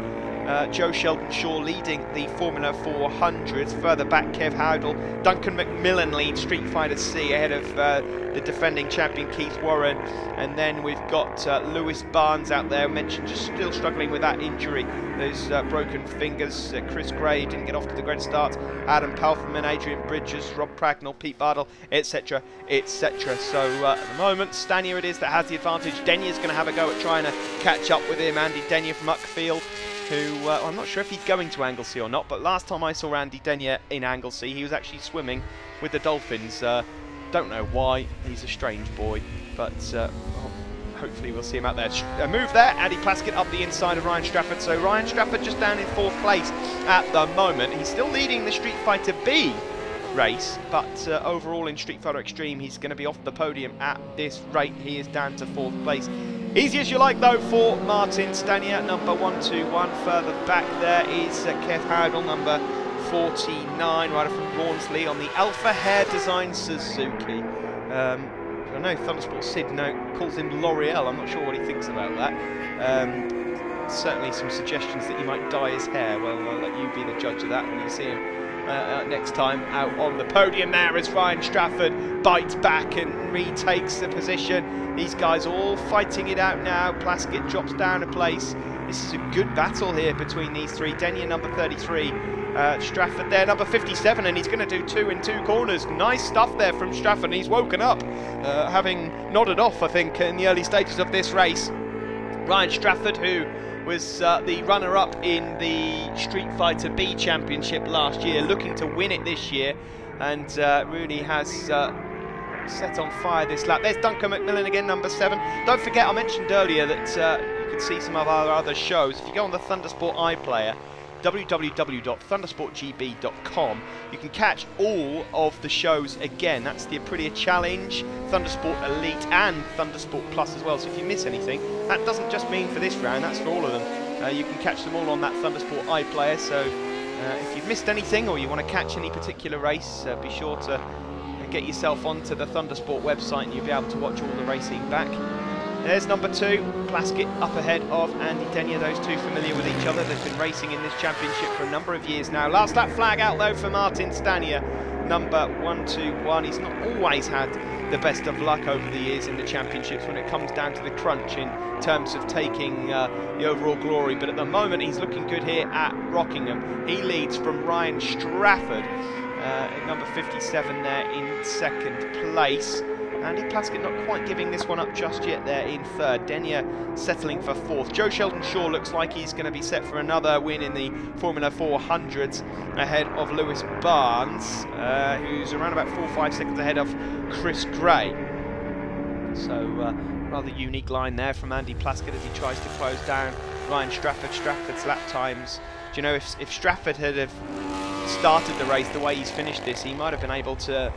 Joe Sheldon-Shaw leading the Formula 400s. Further back, Kev Howdle. Duncan McMillan leads Street Fighter C ahead of the defending champion Keith Warren. And then we've got Lewis Barnes out there, mentioned, just still struggling with that injury, those broken fingers. Chris Gray didn't get off to the great start. Adam Palferman, Adrian Bridges, Rob Pragnell, Pete Bardell, etc., etc. So at the moment, Stanier it is that has the advantage. Denyer's going to have a go at trying to catch up with him. Andy Denyer from Uckfield, who I'm not sure if he's going to Anglesey or not, but last time I saw Andy Denyer in Anglesey, he was actually swimming with the dolphins. Don't know why, he's a strange boy, but hopefully we'll see him out there. A move there, Andy Plaskett up the inside of Ryan Strafford. So Ryan Strafford just down in 4th place at the moment. He's still leading the Street Fighter B race, but overall in Street Fighter Extreme, he's going to be off the podium at this rate. He is down to 4th place. Easy as you like, though, for Martin Stanier, number 121. Further back there is Kev Howdle, number 49, rider from Rawnsley on the Alpha Hair Design Suzuki. I know Thundersport Sid calls him L'Oreal. I'm not sure what he thinks about that. Certainly some suggestions that he might dye his hair. Well, I'll let you be the judge of that when you see him next time out on the podium. There as Ryan Strafford bites back and retakes the position. These guys all fighting it out now. Plaskett drops down a place. This is a good battle here between these three. Denyer, number 33. Strafford there, number 57, and he's going to do 2 in 2 corners. Nice stuff there from Strafford, and he's woken up, having nodded off, I think, in the early stages of this race. Ryan Strafford, who was the runner-up in the Street Fighter B Championship last year, looking to win it this year, and really has set on fire this lap. There's Duncan McMillan again, number 7. Don't forget, I mentioned earlier that you can see some of our other shows. If you go on the Thundersport iPlayer, www.thundersportgb.com, you can catch all of the shows again. That's the Aprilia Challenge, Thundersport Elite and Thundersport Plus as well. So if you miss anything, that doesn't just mean for this round, that's for all of them. You can catch them all on that Thundersport iPlayer. So if you've missed anything or you want to catch any particular race, be sure to get yourself onto the Thundersport website and you'll be able to watch all the racing back. There's number 2, Plaskett up ahead of Andy Denyer. Those two familiar with each other. They've been racing in this championship for a number of years now. Last lap flag out though for Martin Stanier, number 121. He's not always had the best of luck over the years in the championships when it comes down to the crunch in terms of taking the overall glory, but at the moment he's looking good here at Rockingham. He leads from Ryan Strafford, number 57 there in 2nd place. Andy Plaskett not quite giving this one up just yet there in 3rd. Denyer settling for 4th. Joe Sheldon-Shaw looks like he's going to be set for another win in the Formula 400s ahead of Lewis Barnes, who's around about 4 or 5 seconds ahead of Chris Gray. So rather unique line there from Andy Plaskett as he tries to close down Ryan Strafford. Strafford's lap times. Do you know, if Strafford had started the race the way he's finished this, he might have been able to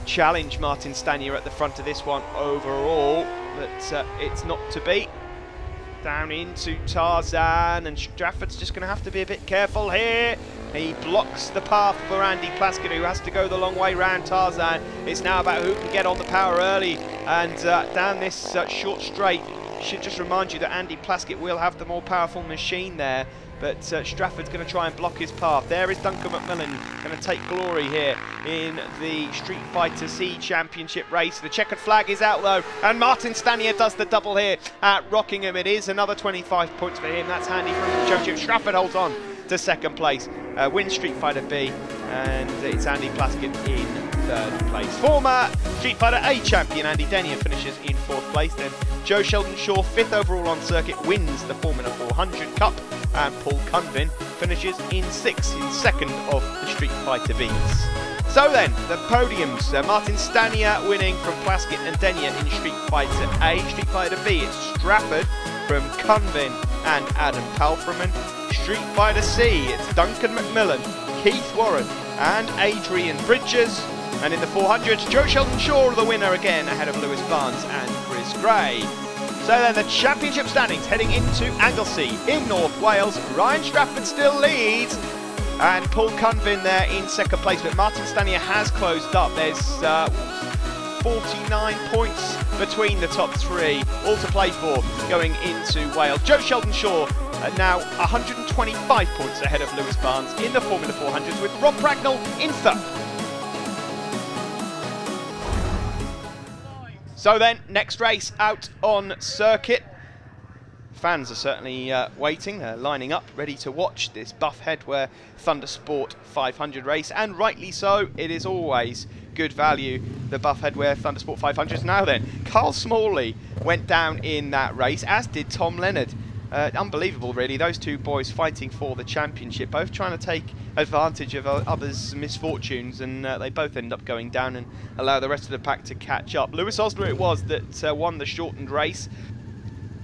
challenge Martin Stanier at the front of this one overall, but it's not to be. Down into Tarzan, and Strafford's just going to have to be a bit careful here. He blocks the path for Andy Plaskett, who has to go the long way round Tarzan. It's now about who can get on the power early, and down this short straight. Should just remind you that Andy Plaskett will have the more powerful machine there, but Strafford's going to try and block his path. There is Duncan McMillan going to take glory here in the Street Fighter C Championship race. The checkered flag is out though, and Martin Stanier does the double here at Rockingham. It is another 25 points for him. That's handy for the championship. Strafford holds on to second place, wins Street Fighter B, and it's Andy Plaskett in third place. Former Street Fighter A champion Andy Denier finishes in fourth place. Then Joe Sheldon-Shaw, fifth overall on circuit, wins the Formula 400 Cup, and Paul Cunvin finishes in sixth, in second of the Street Fighter Bs. So then, the podiums, Martin Stanier winning from Plaskett and Denier in Street Fighter A. Street Fighter B, it's Strafford from Cunvin and Adam Palfreman. Street Fighter C, it's Duncan McMillan, Keith Warren and Adrian Bridges. And in the 400s, Joe Sheldon-Shaw the winner again, ahead of Lewis Barnes and Chris Gray. So then the championship standings heading into Anglesey in North Wales. Ryan Strafford still leads, and Paul Cunvin there in second place, but Martin Stanier has closed up. There's 49 points between the top three, all to play for going into Wales. Joe Sheldon-Shaw now 125 points ahead of Lewis Barnes in the Formula 400s, with Rob Bracknell in third. So then, next race out on circuit. Fans are certainly waiting, they're lining up, ready to watch this Buff Headwear Thundersport 500 race, and rightly so. It is always good value, the Buff Headwear Thundersport 500s. Now then, Carl Smalley went down in that race, as did Tom Leonard. Unbelievable really, those two boys fighting for the championship, both trying to take advantage of others' misfortunes, and they both end up going down and allow the rest of the pack to catch up. Lewis Osler it was that won the shortened race,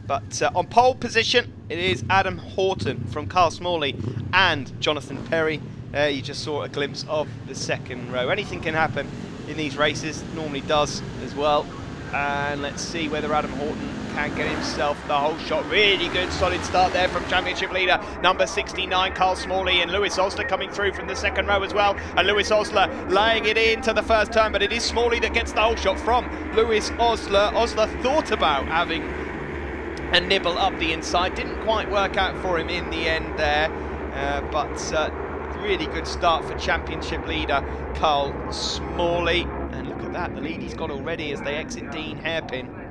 but on pole position it is Adam Horton from Carl Smalley and Jonathan Perry. You just saw a glimpse of the second row. Anything can happen in these races, normally does as well. And let's see whether Adam Horton can get himself the whole shot. Really good solid start there from championship leader number 69 Carl Smalley, and Lewis Osler coming through from the second row as well, and Lewis Osler laying it into the first turn, but it is Smalley that gets the whole shot from Lewis Osler. Osler thought about having a nibble up the inside, didn't quite work out for him in the end there, but really good start for championship leader Carl Smalley. And look at that, the lead he's got already as they exit Dean Hairpin.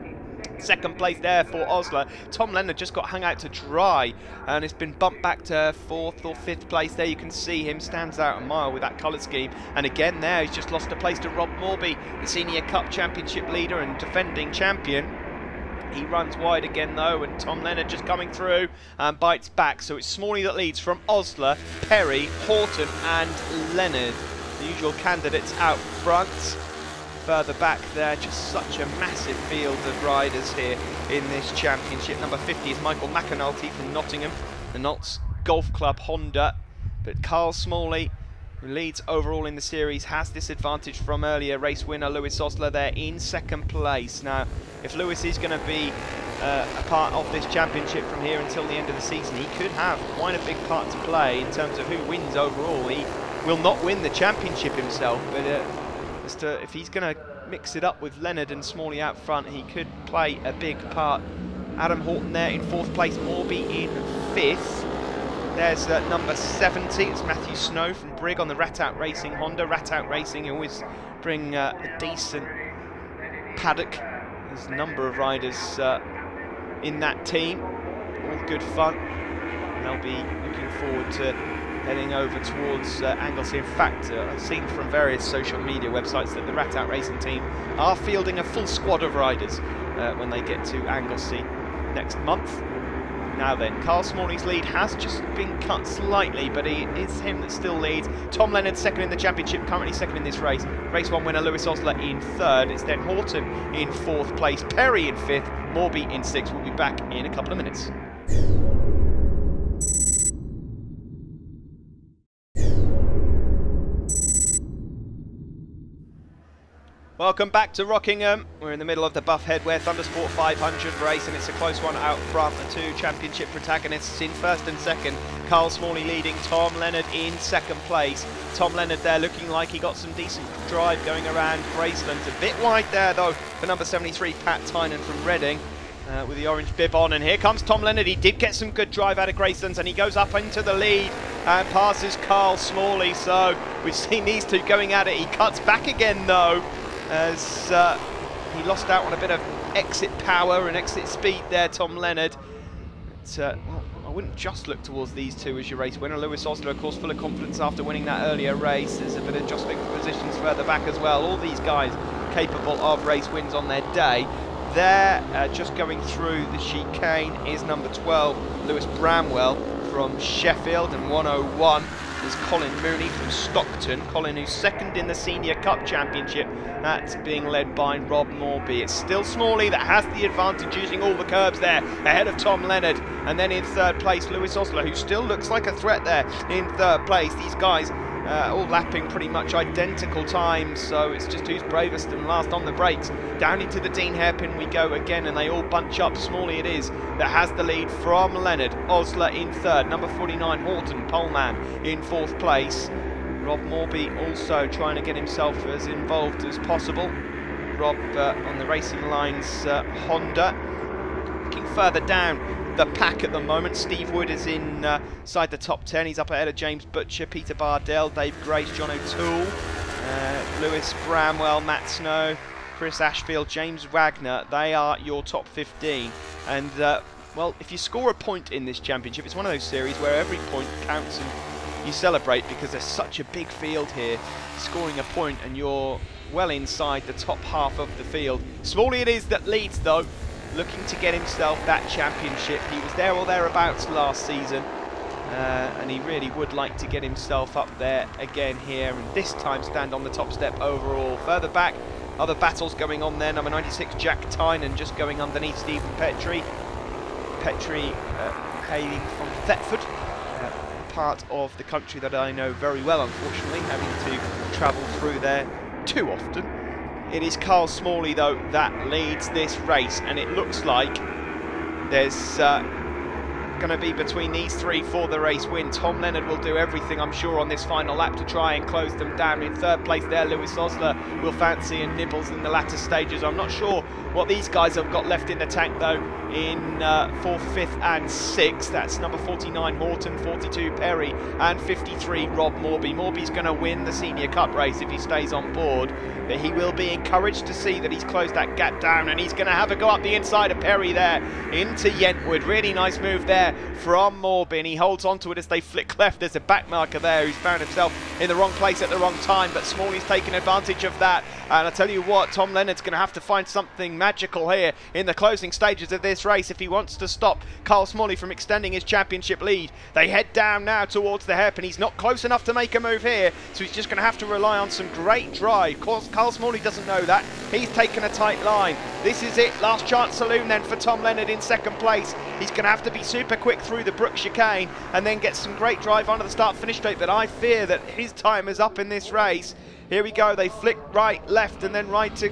Second place there for Osler. Tom Leonard just got hung out to dry, and it's been bumped back to fourth or fifth place. There you can see him, stands out a mile with that colour scheme. And again there, he's just lost a place to Rob Morby, the Senior Cup Championship leader and defending champion. He runs wide again though, and Tom Leonard just coming through and bites back. So it's Smalley that leads from Osler, Perry, Horton and Leonard. The usual candidates out front. Further back there, just such a massive field of riders here in this championship. Number 50 is Michael McAnulty from Nottingham, the Notts Golf Club Honda. But Carl Smalley, who leads overall in the series, has this advantage from earlier race winner Lewis Osler there in second place. Now, if Lewis is going to be a part of this championship from here until the end of the season, he could have quite a big part to play in terms of who wins overall. He will not win the championship himself, but as to if he's going to mix it up with Leonard and Smalley out front, he could play a big part. Adam Horton there in fourth place, Morby in fifth. There's number 70, it's Matthew Snow from Brigg on the Rat Out Racing Honda. Rat Out Racing always bring a decent paddock. There's a number of riders in that team, all good fun. They'll be looking forward to heading over towards Anglesey. In fact, I've seen from various social media websites that the Rat Out Racing team are fielding a full squad of riders when they get to Anglesey next month. Now then, Carl Smalley's lead has just been cut slightly, but it's him that still leads. Tom Leonard second in the championship, currently second in this race. Race 1 winner Lewis Osler in third. It's then Horton in fourth place, Perry in fifth, Morby in sixth. We'll be back in a couple of minutes. Welcome back to Rockingham. We're in the middle of the Buffhead Ware Thundersport 500 race, and it's a close one out front. The two championship protagonists in first and second. Carl Smalley leading, Tom Leonard in second place. Tom Leonard there looking like he got some decent drive going around Graceland. A bit wide there though for number 73, Pat Tynan from Reading. With the orange bib on, and here comes Tom Leonard. He did get some good drive out of Gracelands, and he goes up into the lead and passes Carl Smalley. So we've seen these two going at it. He cuts back again though, as he lost out on a bit of exit power and exit speed there, Tom Leonard. Well, I wouldn't just look towards these two as your race winner. Lewis Osler, of course, full of confidence after winning that earlier race. There's a bit of jostling for positions further back as well. All these guys capable of race wins on their day. There, just going through the chicane, is number 12, Lewis Bramwell from Sheffield, and 101 is Colin Mooney from Stockton. Colin, who's second in the Senior Cup Championship. That's being led by Rob Morby. It's still Smalley that has the advantage, using all the curbs there, ahead of Tom Leonard. And then in third place, Lewis Osler, who still looks like a threat there in third place. These guys all lapping pretty much identical times, so it's just who's bravest and last on the brakes. Down into the Dean hairpin we go again, and they all bunch up. Smalley it is that has the lead from Leonard. Osler in third, number 49 Horton, poleman, in fourth place. Rob Morby also trying to get himself as involved as possible. Rob on the Racing Lines Honda. Looking further down the pack at the moment, Steve Wood is inside the top 10. He's up ahead of James Butcher, Peter Bardell, Dave Grace, John O'Toole, Lewis Bramwell, Matt Snow, Chris Ashfield, James Wagner. They are your top 15. And well, if you score a point in this championship, it's one of those series where every point counts and you celebrate, because there's such a big field here. Scoring a point and you're well inside the top half of the field. Smalley it is that leads though, looking to get himself that championship. He was there or thereabouts last season, and he really would like to get himself up there again here, and this time stand on the top step overall. Further back, other battles going on there. Number 96 Jack Tynan just going underneath Stephen Petrie. Petrie hailing from Thetford, part of the country that I know very well, unfortunately, having to travel through there too often. It is Carl Smalley, though, that leads this race, and it looks like there's going to be between these three for the race win. Tom Leonard will do everything, I'm sure, on this final lap to try and close them down. In third place there, Lewis Osler will fancy and nibbles in the latter stages. I'm not sure what these guys have got left in the tank, though, in 4th, 5th and 6th. That's number 49 Horton, 42 Perry and 53 Rob Morby. Morby's going to win the Senior Cup race if he stays on board, but he will be encouraged to see that he's closed that gap down, and he's going to have a go up the inside of Perry there into Yentwood. Really nice move there from Morby, and he holds on to it as they flick left. There's a back marker there who's found himself in the wrong place at the wrong time, but Smalley's taken advantage of that. And I tell you what, Tom Leonard's going to have to find something magical here in the closing stages of this race if he wants to stop Carl Smalley from extending his championship lead. They head down now towards the hairpin. He's not close enough to make a move here, so he's just going to have to rely on some great drive. Of course, Carl Smalley doesn't know that. He's taken a tight line. This is it. Last chance saloon then for Tom Leonard in second place. He's going to have to be super quick through the Brook chicane and then get some great drive onto the start-finish straight, but I fear that his time is up in this race. Here we go. They flick right, left, and then right to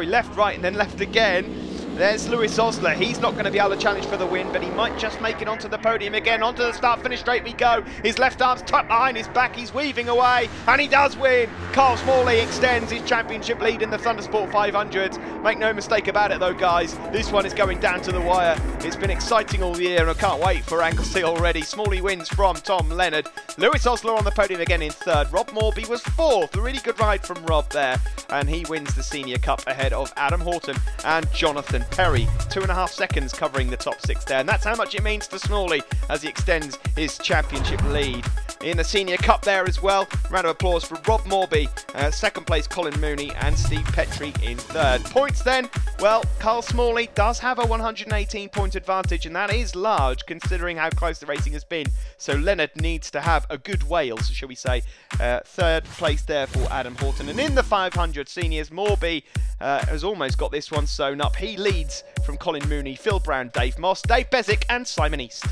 left, right, and then left again. There's Lewis Osler. He's not going to be able to challenge for the win, but he might just make it onto the podium again. Onto the start-finish straight we go. His left arm's tucked behind his back. He's weaving away, and he does win. Carl Smalley extends his championship lead in the Thundersport 500. Make no mistake about it, though, guys. This one is going down to the wire. It's been exciting all year, and I can't wait for Anglesey already. Smalley wins from Tom Leonard. Lewis Osler on the podium again in third. Rob Morby was fourth. A really good ride from Rob there, and he wins the Senior Cup ahead of Adam Horton and Jonathan Perry. 2.5 seconds covering the top 6 there, and that's how much it means to Smalley as he extends his championship lead. In the Senior Cup there as well, round of applause for Rob Morby, second place Colin Mooney and Steve Petrie in third. Points then, well, Carl Smalley does have a 118 point advantage, and that is large considering how close the racing has been, so Leonard needs to have a good Wales, shall we say. Third place there for Adam Horton, and in the 500 seniors, Morby has almost got this one sewn up. He leads from Colin Mooney, Phil Brown, Dave Moss, Dave Bezick and Simon East.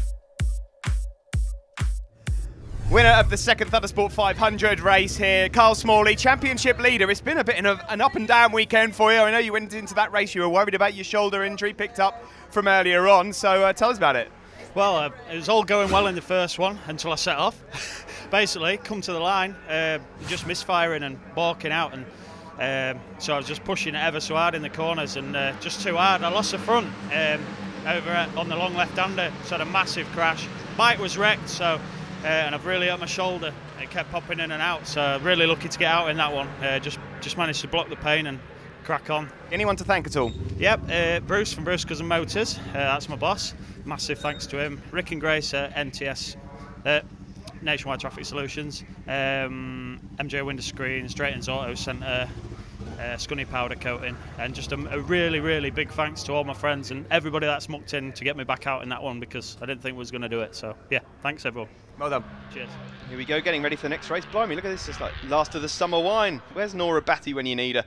Winner of the second Thundersport 500 race here, Carl Smalley, championship leader. It's been a bit of an up and down weekend for you. I know you went into that race, you were worried about your shoulder injury picked up from earlier on, so tell us about it. Well, it was all going well in the first one until I set off. Basically, come to the line, just misfiring and balking out, and so I was just pushing it ever so hard in the corners and just too hard. I lost the front over on the long left-hander, so I had a massive crash. Bike was wrecked, so and I've really hurt my shoulder. It kept popping in and out, so really lucky to get out in that one. Just managed to block the pain and crack on. Anyone to thank at all? Yep, Bruce from Bruce Cousin Motors, that's my boss. Massive thanks to him. Rick and Grace at NTS, Nationwide Traffic Solutions, MJ Window Screen, Straightens Auto Centre, Scunny Powder Coating, and just a really, really big thanks to all my friends and everybody that's mucked in to get me back out in that one, because I didn't think we was going to do it. So yeah, thanks everyone. Well done. Cheers. Here we go, getting ready for the next race. Blimey, look at this, it's like last of the summer wine. Where's Nora Batty when you need her?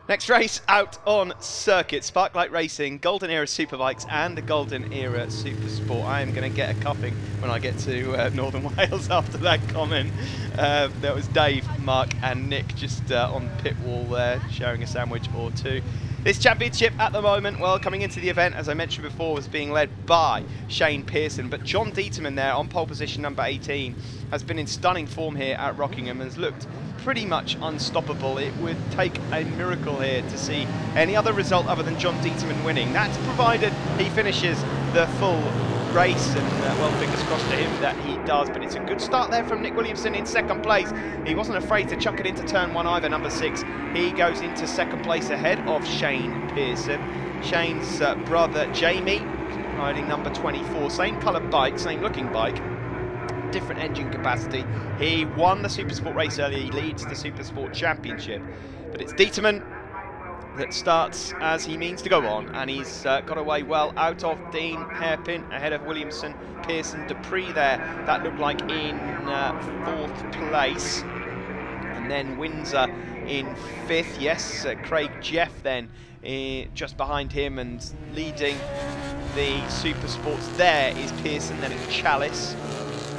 Next race out on circuit, Sparklight Racing, Golden Era Superbikes and the Golden Era Supersport. I am going to get a cuffing when I get to Northern Wales after that comment. That was Dave, Mark and Nick just on the pit wall there, sharing a sandwich or two. This championship at the moment, well, coming into the event, as I mentioned before, was being led by Shane Pearson, but John Dieterman there on pole position number 18 has been in stunning form here at Rockingham and has looked pretty much unstoppable. It would take a miracle here to see any other result other than John Dieterman winning. That's provided he finishes the full race, and well, fingers crossed to him that he does. But it's a good start there from Nick Williamson in second place. He wasn't afraid to chuck it into turn one either, number 6. He goes into second place ahead of Shane Pearson. Shane's brother Jamie riding number 24, same coloured bike, same looking bike, different engine capacity. He won the Supersport race earlier, he leads the Supersport Championship. But it's Dieterman that starts as he means to go on, and he's got away well out of Dean, hairpin ahead of Williamson, Pearson, Dupree there. That looked like in 4th place. And then Windsor in 5th, yes, Craig Jeff then just behind him, and leading the Supersports there is Pearson, then it's Chalice.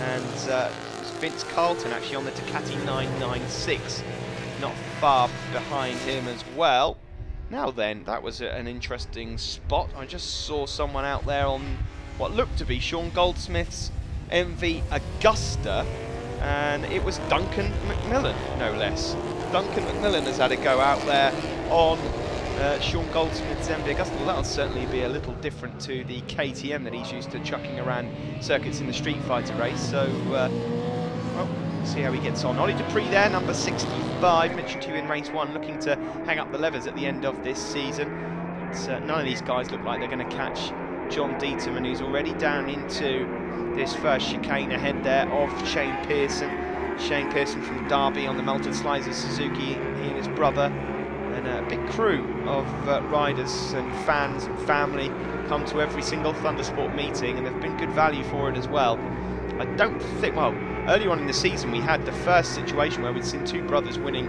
And Vince Carlton actually on the Ducati 996, not far behind him as well. Now then, that was an interesting spot. I just saw someone out there on what looked to be Sean Goldsmith's MV Augusta, and it was Duncan McMillan, no less. Duncan McMillan has had a go out there on Sean Goldsmith's MV Augusta. Well, that'll certainly be a little different to the KTM that he's used to chucking around circuits in the Streetfighter Race. So, well, see how he gets on. Ollie Dupree there, number 65, mentioned to you in race 1, looking to hang up the levers at the end of this season. None of these guys look like they're going to catch John Dieterman, who's already down into this first chicane ahead there of Shane Pearson. Shane Pearson from Derby on the Melted Slides of Suzuki, he and his brother. And a big crew of riders and fans and family come to every single Thundersport meeting, and they've been good value for it as well. I don't think, well, early on in the season we had the first situation where we'd seen 2 brothers winning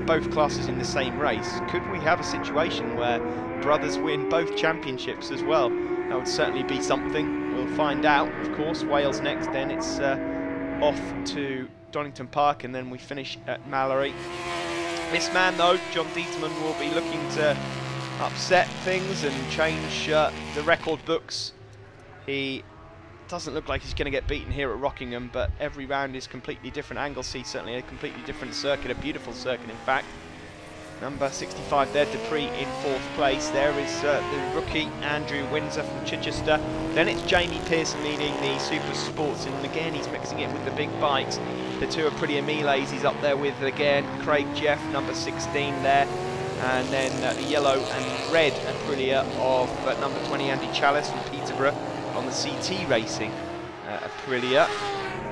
both classes in the same race. Could we have a situation where brothers win both championships as well? That would certainly be something. We'll find out, of course. Wales next, then it's off to Donington Park, and then we finish at Mallory. This man, though, John Dieterman, will be looking to upset things and change the record books. He doesn't look like he's going to get beaten here at Rockingham, but every round is completely different. Anglesey certainly a completely different circuit, a beautiful circuit, in fact. Number 65 there, Dupree in 4th place. There is the rookie Andrew Windsor from Chichester. Then it's Jamie Pearson leading the Super Sports, and again he's mixing it with the big bikes. The 2 Aprilia he's up there with again. Craig Jeff, number 16 there. And then the yellow and red Aprilia of number 20 Andy Chalice from Peterborough on the CT Racing Aprilia.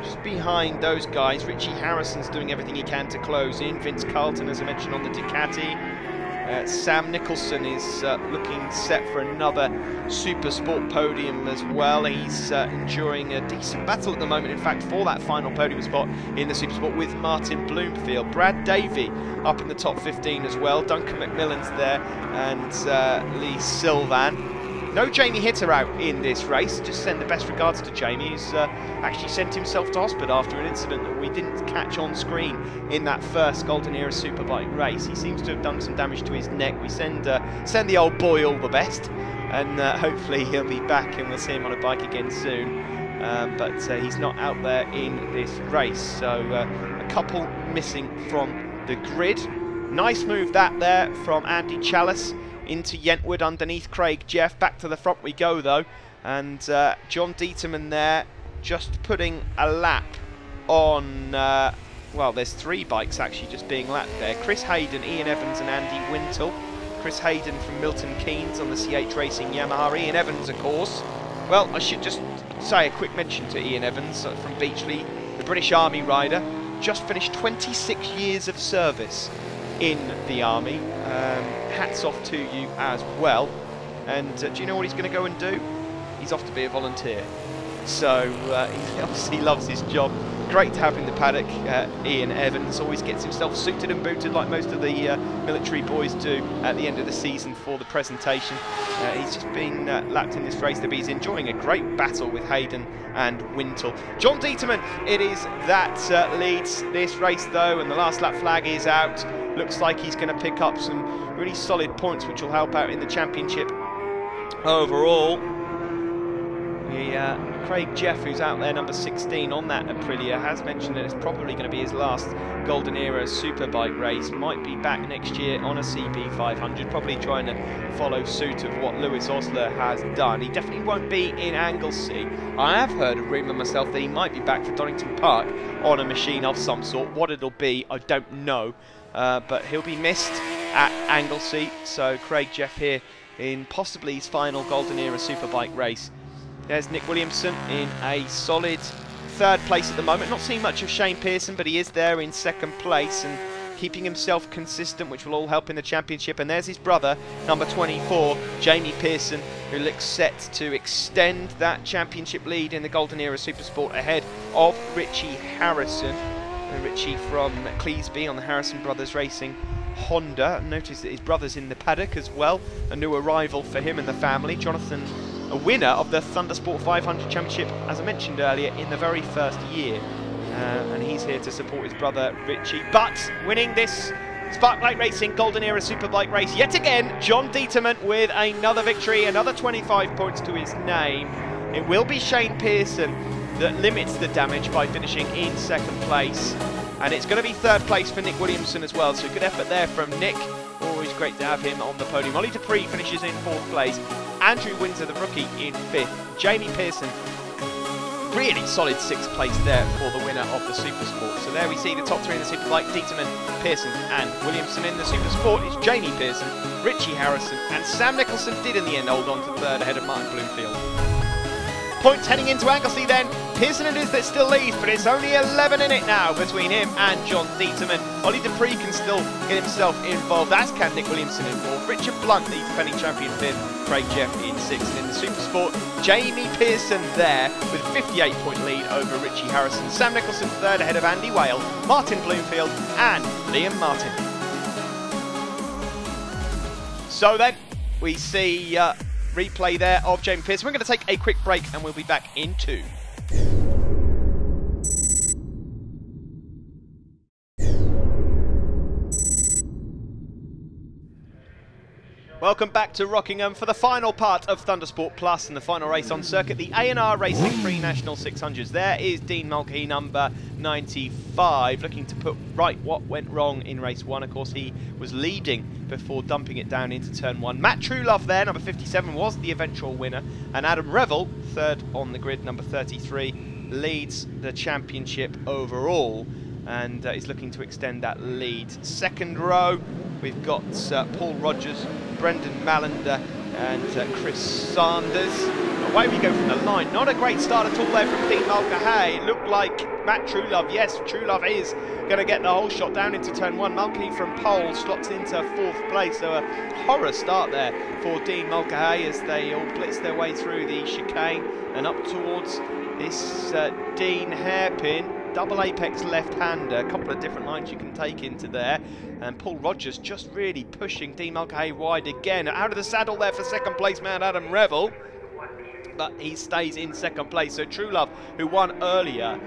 Just behind those guys, Richie Harrison's doing everything he can to close in. Vince Carlton, as I mentioned, on the Ducati. Sam Nicholson is looking set for another Super Sport podium as well. He's enjoying a decent battle at the moment, in fact, for that final podium spot in the Super Sport with Martin Bloomfield. Brad Davey up in the top 15 as well. Duncan McMillan's there, and Lee Sylvan. No Jamie Hitter out in this race. Just send the best regards to Jamie, who's actually sent himself to hospital after an incident that we didn't catch on screen in that first Golden Era Superbike race. He seems to have done some damage to his neck. We send the old boy all the best, and hopefully he'll be back and we'll see him on a bike again soon. But he's not out there in this race, so a couple missing from the grid. Nice move that there from Andy Chalice into Yentwood underneath Craig Jeff. Back to the front we go though, and John Dieterman there just putting a lap on, well, there's 3 bikes actually just being lapped there. Chris Hayden, Ian Evans and Andy Wintle. Chris Hayden from Milton Keynes on the CH Racing Yamaha. Ian Evans, of course. Well, I should just say a quick mention to Ian Evans from Beachley, the British Army rider. Just finished 26 years of service in the Army. Hats off to you as well. And do you know what he's going to go and do? He's off to be a volunteer. So he obviously loves his job. Great to have in the paddock. Ian Evans always gets himself suited and booted like most of the military boys do at the end of the season for the presentation. He's just been lapped in this race, but he's enjoying a great battle with Hayden and Wintle. John Dieterman, it is that leads this race though, and the last lap flag is out. Looks like he's going to pick up some really solid points which will help out in the championship overall. Craig Jeff, who's out there, number 16 on that Aprilia, has mentioned that it's probably going to be his last Golden Era Superbike race. Might be back next year on a CB 500, probably trying to follow suit of what Lewis Osler has done. He definitely won't be in Anglesey. I have heard a rumour myself that he might be back for Donington Park on a machine of some sort. What it'll be, I don't know, but he'll be missed at Anglesey. So Craig Jeff here in possibly his final Golden Era Superbike race. There's Nick Williamson in a solid 3rd place at the moment. Not seeing much of Shane Pearson, but he is there in 2nd place and keeping himself consistent, which will all help in the championship. And there's his brother, number 24, Jamie Pearson, who looks set to extend that championship lead in the Golden Era Supersport ahead of Richie Harrison. Richie from Cleesby on the Harrison Brothers Racing Honda. Notice that his brother's in the paddock as well. A new arrival for him and the family. Jonathan, a winner of the Thundersport 500 Championship, as I mentioned earlier, in the very first year. And he's here to support his brother Richie. But winning this Sparklight Racing Golden Era Superbike race yet again, John Dieterman with another victory, another 25 points to his name. It will be Shane Pearson that limits the damage by finishing in 2nd place. And it's going to be 3rd place for Nick Williamson as well, so good effort there from Nick. Always great to have him on the podium. Ollie Dupree finishes in 4th place. Andrew Windsor, the rookie, in 5th. Jamie Pearson, really solid 6th place there for the winner of the Supersport. So there we see the top 3 in the Superbike: Dieterman, Pearson and Williamson. In the Supersport is Jamie Pearson, Richie Harrison and Sam Nicholson did in the end hold on to 3rd ahead of Martin Bloomfield. Points heading into Anglesey then. Pearson it is that still leads, but it's only 11 in it now between him and John Dieterman. Ollie Dupree can still get himself involved, as can Nick Williamson in 4th. Richard Blunt, the defending champion, 5th. Craig Jeff in 6th. And in the Supersport, Jamie Pearson there with a 58-point lead over Richie Harrison. Sam Nicholson 3rd ahead of Andy Whale, Martin Bloomfield and Liam Martin. So then we see replay there of Jamie Pearson. We're going to take a quick break and we'll be back in 2. Welcome back to Rockingham for the final part of Thundersport Plus and the final race on circuit, the A&R Racing 3 National 600s. There is Dean Mulcahy, number 95, looking to put right what went wrong in race 1. Of course, he was leading before dumping it down into turn 1. Matt Truelove there, number 57, was the eventual winner. And Adam Revel, 3rd on the grid, number 33, leads the championship overall. And is looking to extend that lead. 2nd row, we've got Paul Rogers, Brendan Mallender and Chris Sanders. away we go from the line. Not a great start at all there from Dean Mulcahy. It looked like Matt Truelove, yes, Truelove is going to get the whole shot down into turn 1. Mulcahy from pole slots into 4th place, so a horror start there for Dean Mulcahy as they all blitz their way through the chicane and up towards this Dean hairpin. Double apex left-hander, a couple of different lines you can take into there. And Paul Rogers just really pushing Dean Mulcahy wide again. Out of the saddle there for 2nd place man Adam Revel. But he stays in 2nd place. So Truelove, who won earlier,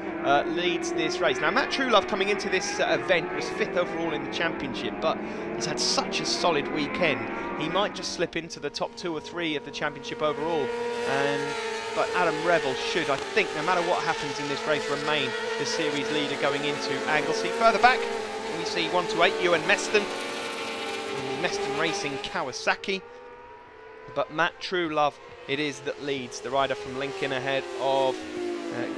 leads this race. Now Matt Truelove coming into this event was 5th overall in the championship, but he's had such a solid weekend. He might just slip into the top 2 or 3 of the championship overall. But Adam Revel should, I think, no matter what happens in this race, remain the series leader going into Anglesey. Further back, we see 1 to 8, Ewan Meston. Meston Racing Kawasaki. But Matt Truelove, it is that leads. The rider from Lincoln ahead of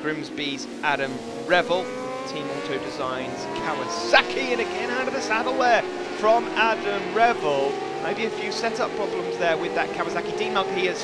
Grimsby's Adam Revel. Team Auto Designs Kawasaki, and again out of the saddle there from Adam Revel. Maybe a few setup problems there with that Kawasaki. Dean Mulcahy has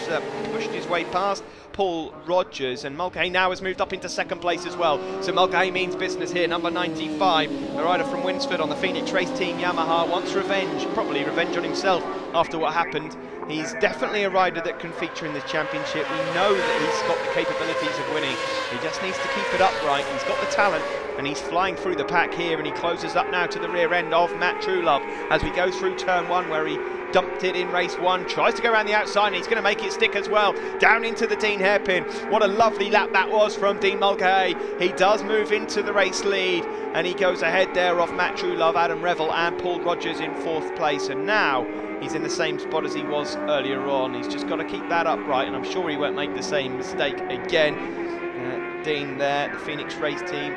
pushed his way past Paul Rogers, and Mulcahy now has moved up into 2nd place as well. So Mulcahy means business here. Number 95, the rider from Winsford on the Phoenix Race Team Yamaha, wants revenge, probably revenge on himself after what happened. He's definitely a rider that can feature in this championship. We know that he's got the capabilities of winning. He just needs to keep it upright. He's got the talent, and he's flying through the pack here, and he closes up now to the rear end of Matt Truelove as we go through turn 1 where he dumped it in race 1, tries to go around the outside, and he's going to make it stick as well, down into the Dean hairpin. What a lovely lap that was from Dean Mulcahy. He does move into the race lead, and he goes ahead there of Matt Truelove, Adam Revel and Paul Rogers in 4th place, and now he's in the same spot as he was earlier on. He's just got to keep that upright, and I'm sure he won't make the same mistake again. Dean there, the Phoenix Race Team,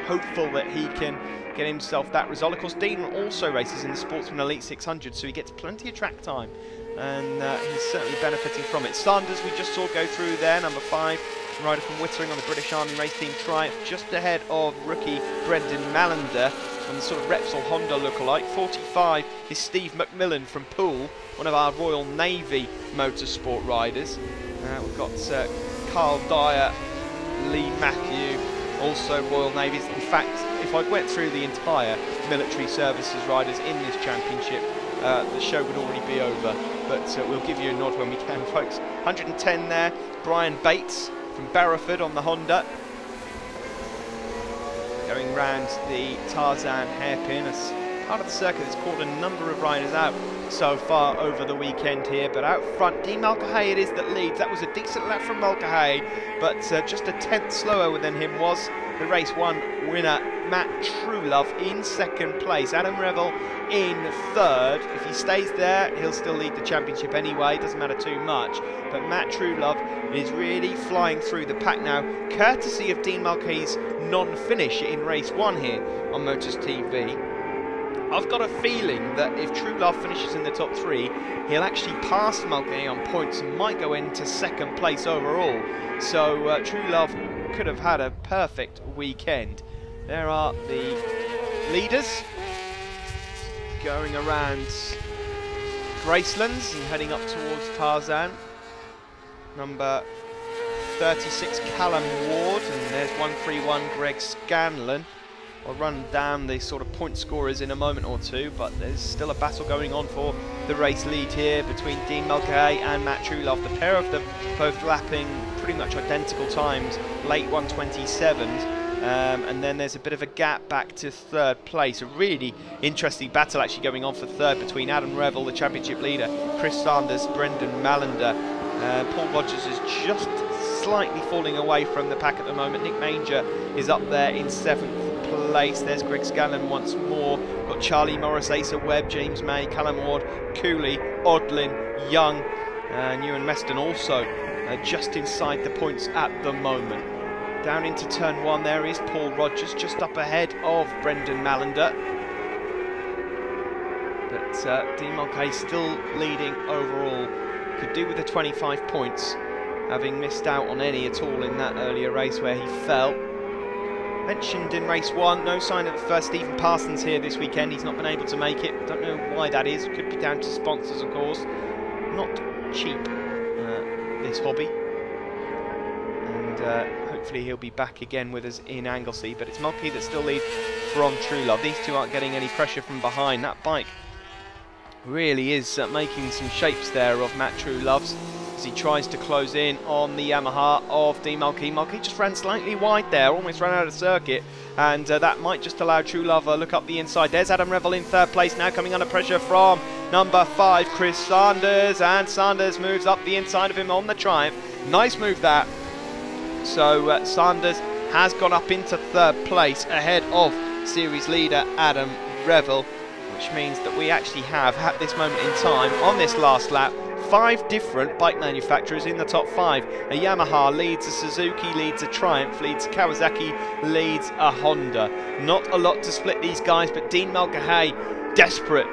hopeful that he can get himself that result. Of course, Dean also races in the Sportsman Elite 600, so he gets plenty of track time, and he's certainly benefiting from it. Sanders, we just saw go through there, number 5, rider from Wittering on the British Army Race Team Triumph, just ahead of rookie Brendan Mallender and the sort of Repsol Honda lookalike. 45 is Steve McMillan from Poole, one of our Royal Navy motorsport riders. We've got Carl Dyer, Lee Matthew, also Royal Navy. In fact, if I went through the entire military services riders in this championship, the show would already be over, but we'll give you a nod when we can, folks. 110 there, Brian Bates from Barrowford on the Honda. Going round the Tarzan hairpin as part of the circuit that's caught a number of riders out so far over the weekend here, but out front, Dean Mulcahy it is that leads. That was a decent lap from Mulcahy, but just a 10th slower than him was the race 1 winner, Matt Truelove, in 2nd place. Adam Revel in 3rd. If he stays there, he'll still lead the championship anyway, doesn't matter too much. But Matt Truelove is really flying through the pack now, courtesy of Dean Mulcahy's non-finish in race 1 here on Motors TV. I've got a feeling that if Truelove finishes in the top 3, he'll actually pass Mulcahy on points and might go into 2nd place overall. So Truelove could have had a perfect weekend. There are the leaders going around Gracelands and heading up towards Tarzan. Number 36 Callum Ward, and there's 131 Greg Scanlon. I'll run down the sort of point scorers in a moment or two, but there's still a battle going on for the race lead here between Dean Mulcahy and Matt Truelove. The pair of them both lapping pretty much identical times, late 127s, and then there's a bit of a gap back to 3rd place. A really interesting battle actually going on for 3rd between Adam Revel, the championship leader, Chris Sanders, Brendan Mallender. Paul Rogers is just slightly falling away from the pack at the moment. Nick Manger is up there in 7th place. There's Greg Scanlon once more. Got Charlie Morris, Asa Webb, James May, Callum Ward, Cooley, Odlin, Young, and Ewan Meston also just inside the points at the moment. Down into turn 1 there is Paul Rogers, just up ahead of Brendan Mallender. But Dean Mulcahy still leading overall. Could do with the 25 points, having missed out on any at all in that earlier race where he fell. Mentioned in race 1, no sign of Stephen Parsons here this weekend. He's not been able to make it. Don't know why that is. Could be down to sponsors, of course. Not cheap, this hobby. hopefully he'll be back again with us in Anglesey. But it's Mulcahy that still leads from True Love. These two aren't getting any pressure from behind. That bike really is making some shapes there of Matt True Love's as he tries to close in on the Yamaha of Dean Mulcahy. Mulcahy just ran slightly wide there, almost ran out of circuit, and that might just allow True Love a look up the inside. There's Adam Revel in third place, now coming under pressure from number 5, Chris Sanders, and Sanders moves up the inside of him on the Triumph. Nice move that. So Sanders has gone up into third place ahead of series leader Adam Revel, which means that we actually have, at this moment in time, on this last lap, 5 different bike manufacturers in the top 5. A Yamaha leads, a Suzuki leads, a Triumph leads, a Kawasaki leads, a Honda. Not a lot to split these guys, but Dean Mulcahy desperate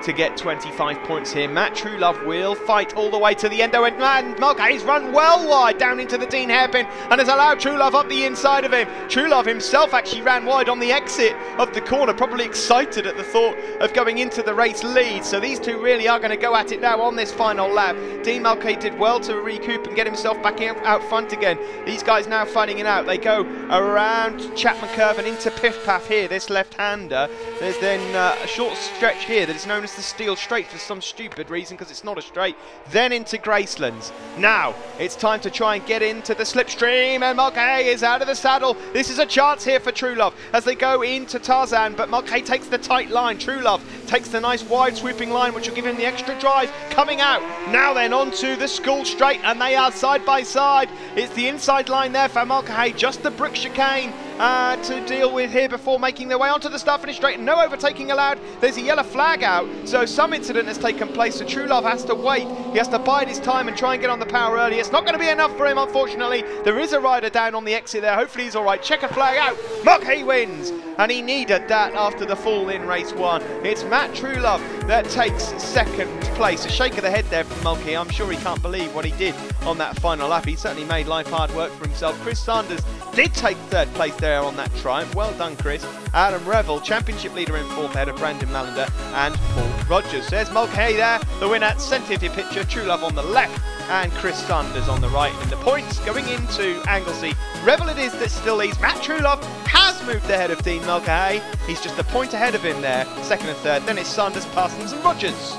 to get 25 points here. Matt True Love will fight all the way to the end, and Mulcahy's run well wide down into the Dean hairpin and has allowed True Love up the inside of him. True Love himself actually ran wide on the exit of the corner, probably excited at the thought of going into the race lead. So these two really are going to go at it now on this final lap. Dean Mulcahy did well to recoup and get himself back out front again. These guys now fighting it out. They go around Chapman Curve and into Piff Paff here, this left-hander. There's then a short stretch here that is known as the Steel Straight for some stupid reason, because it's not a straight, then into Gracelands. Now it's time to try and get into the slipstream, and Mulcahy is out of the saddle. This is a chance here for True Love as they go into Tarzan, but Mulcahy takes the tight line. True Love takes the nice wide sweeping line, which will give him the extra drive coming out. Now then onto the School Straight, and they are side by side. It's the inside line there for Mulcahy, just the brick chicane to deal with here before making their way onto the start finish straight, and no overtaking allowed. There's a yellow flag out, so some incident has taken place, so True Love has to wait. He has to bide his time and try and get on the power early. It's not going to be enough for him, unfortunately. There is a rider down on the exit there. Hopefully he's all right. Checker flag out. Mulcahy wins, and he needed that after the fall in race 1. It's Matt True Love that takes second place. A shake of the head there from Mulcahy. I'm sure he can't believe what he did on that final lap. He certainly made life hard work for himself. Chris Sanders did take third place there on that Triumph. Well done, Chris. Adam Revel, championship leader in 4th ahead of Brandon Malander and Paul Rogers. There's Mulcahy there, the winner, centre of your picture. True Love on the left and Chris Sanders on the right. And the points going into Anglesey. Revel it is that still leads. Matt True Love has moved ahead of Dean Mulcahy. He's just a point ahead of him there, second and third. Then it's Sanders, Parsons and Rogers.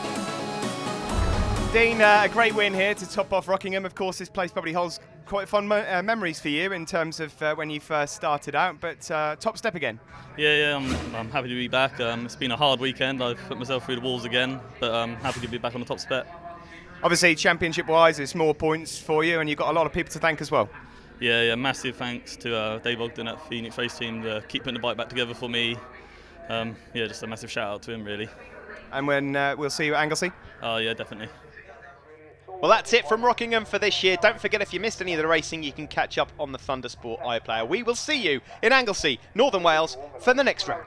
Dean, a great win here to top off Rockingham. Of course, this place probably holds quite fond memories for you in terms of when you first started out, but top step again. Yeah, I'm happy to be back. It's been a hard weekend. I've put myself through the walls again, but I'm happy to be back on the top step. Obviously, championship-wise, it's more points for you, and you've got a lot of people to thank as well. Yeah, massive thanks to Dave Ogden at Phoenix Race Team to keep putting the bike back together for me. Yeah, just a massive shout out to him, really. And when we'll see you at Anglesey? Oh, yeah, definitely. Well, that's it from Rockingham for this year. Don't forget, if you missed any of the racing, you can catch up on the Thundersport iPlayer. We will see you in Anglesey, Northern Wales, for the next round.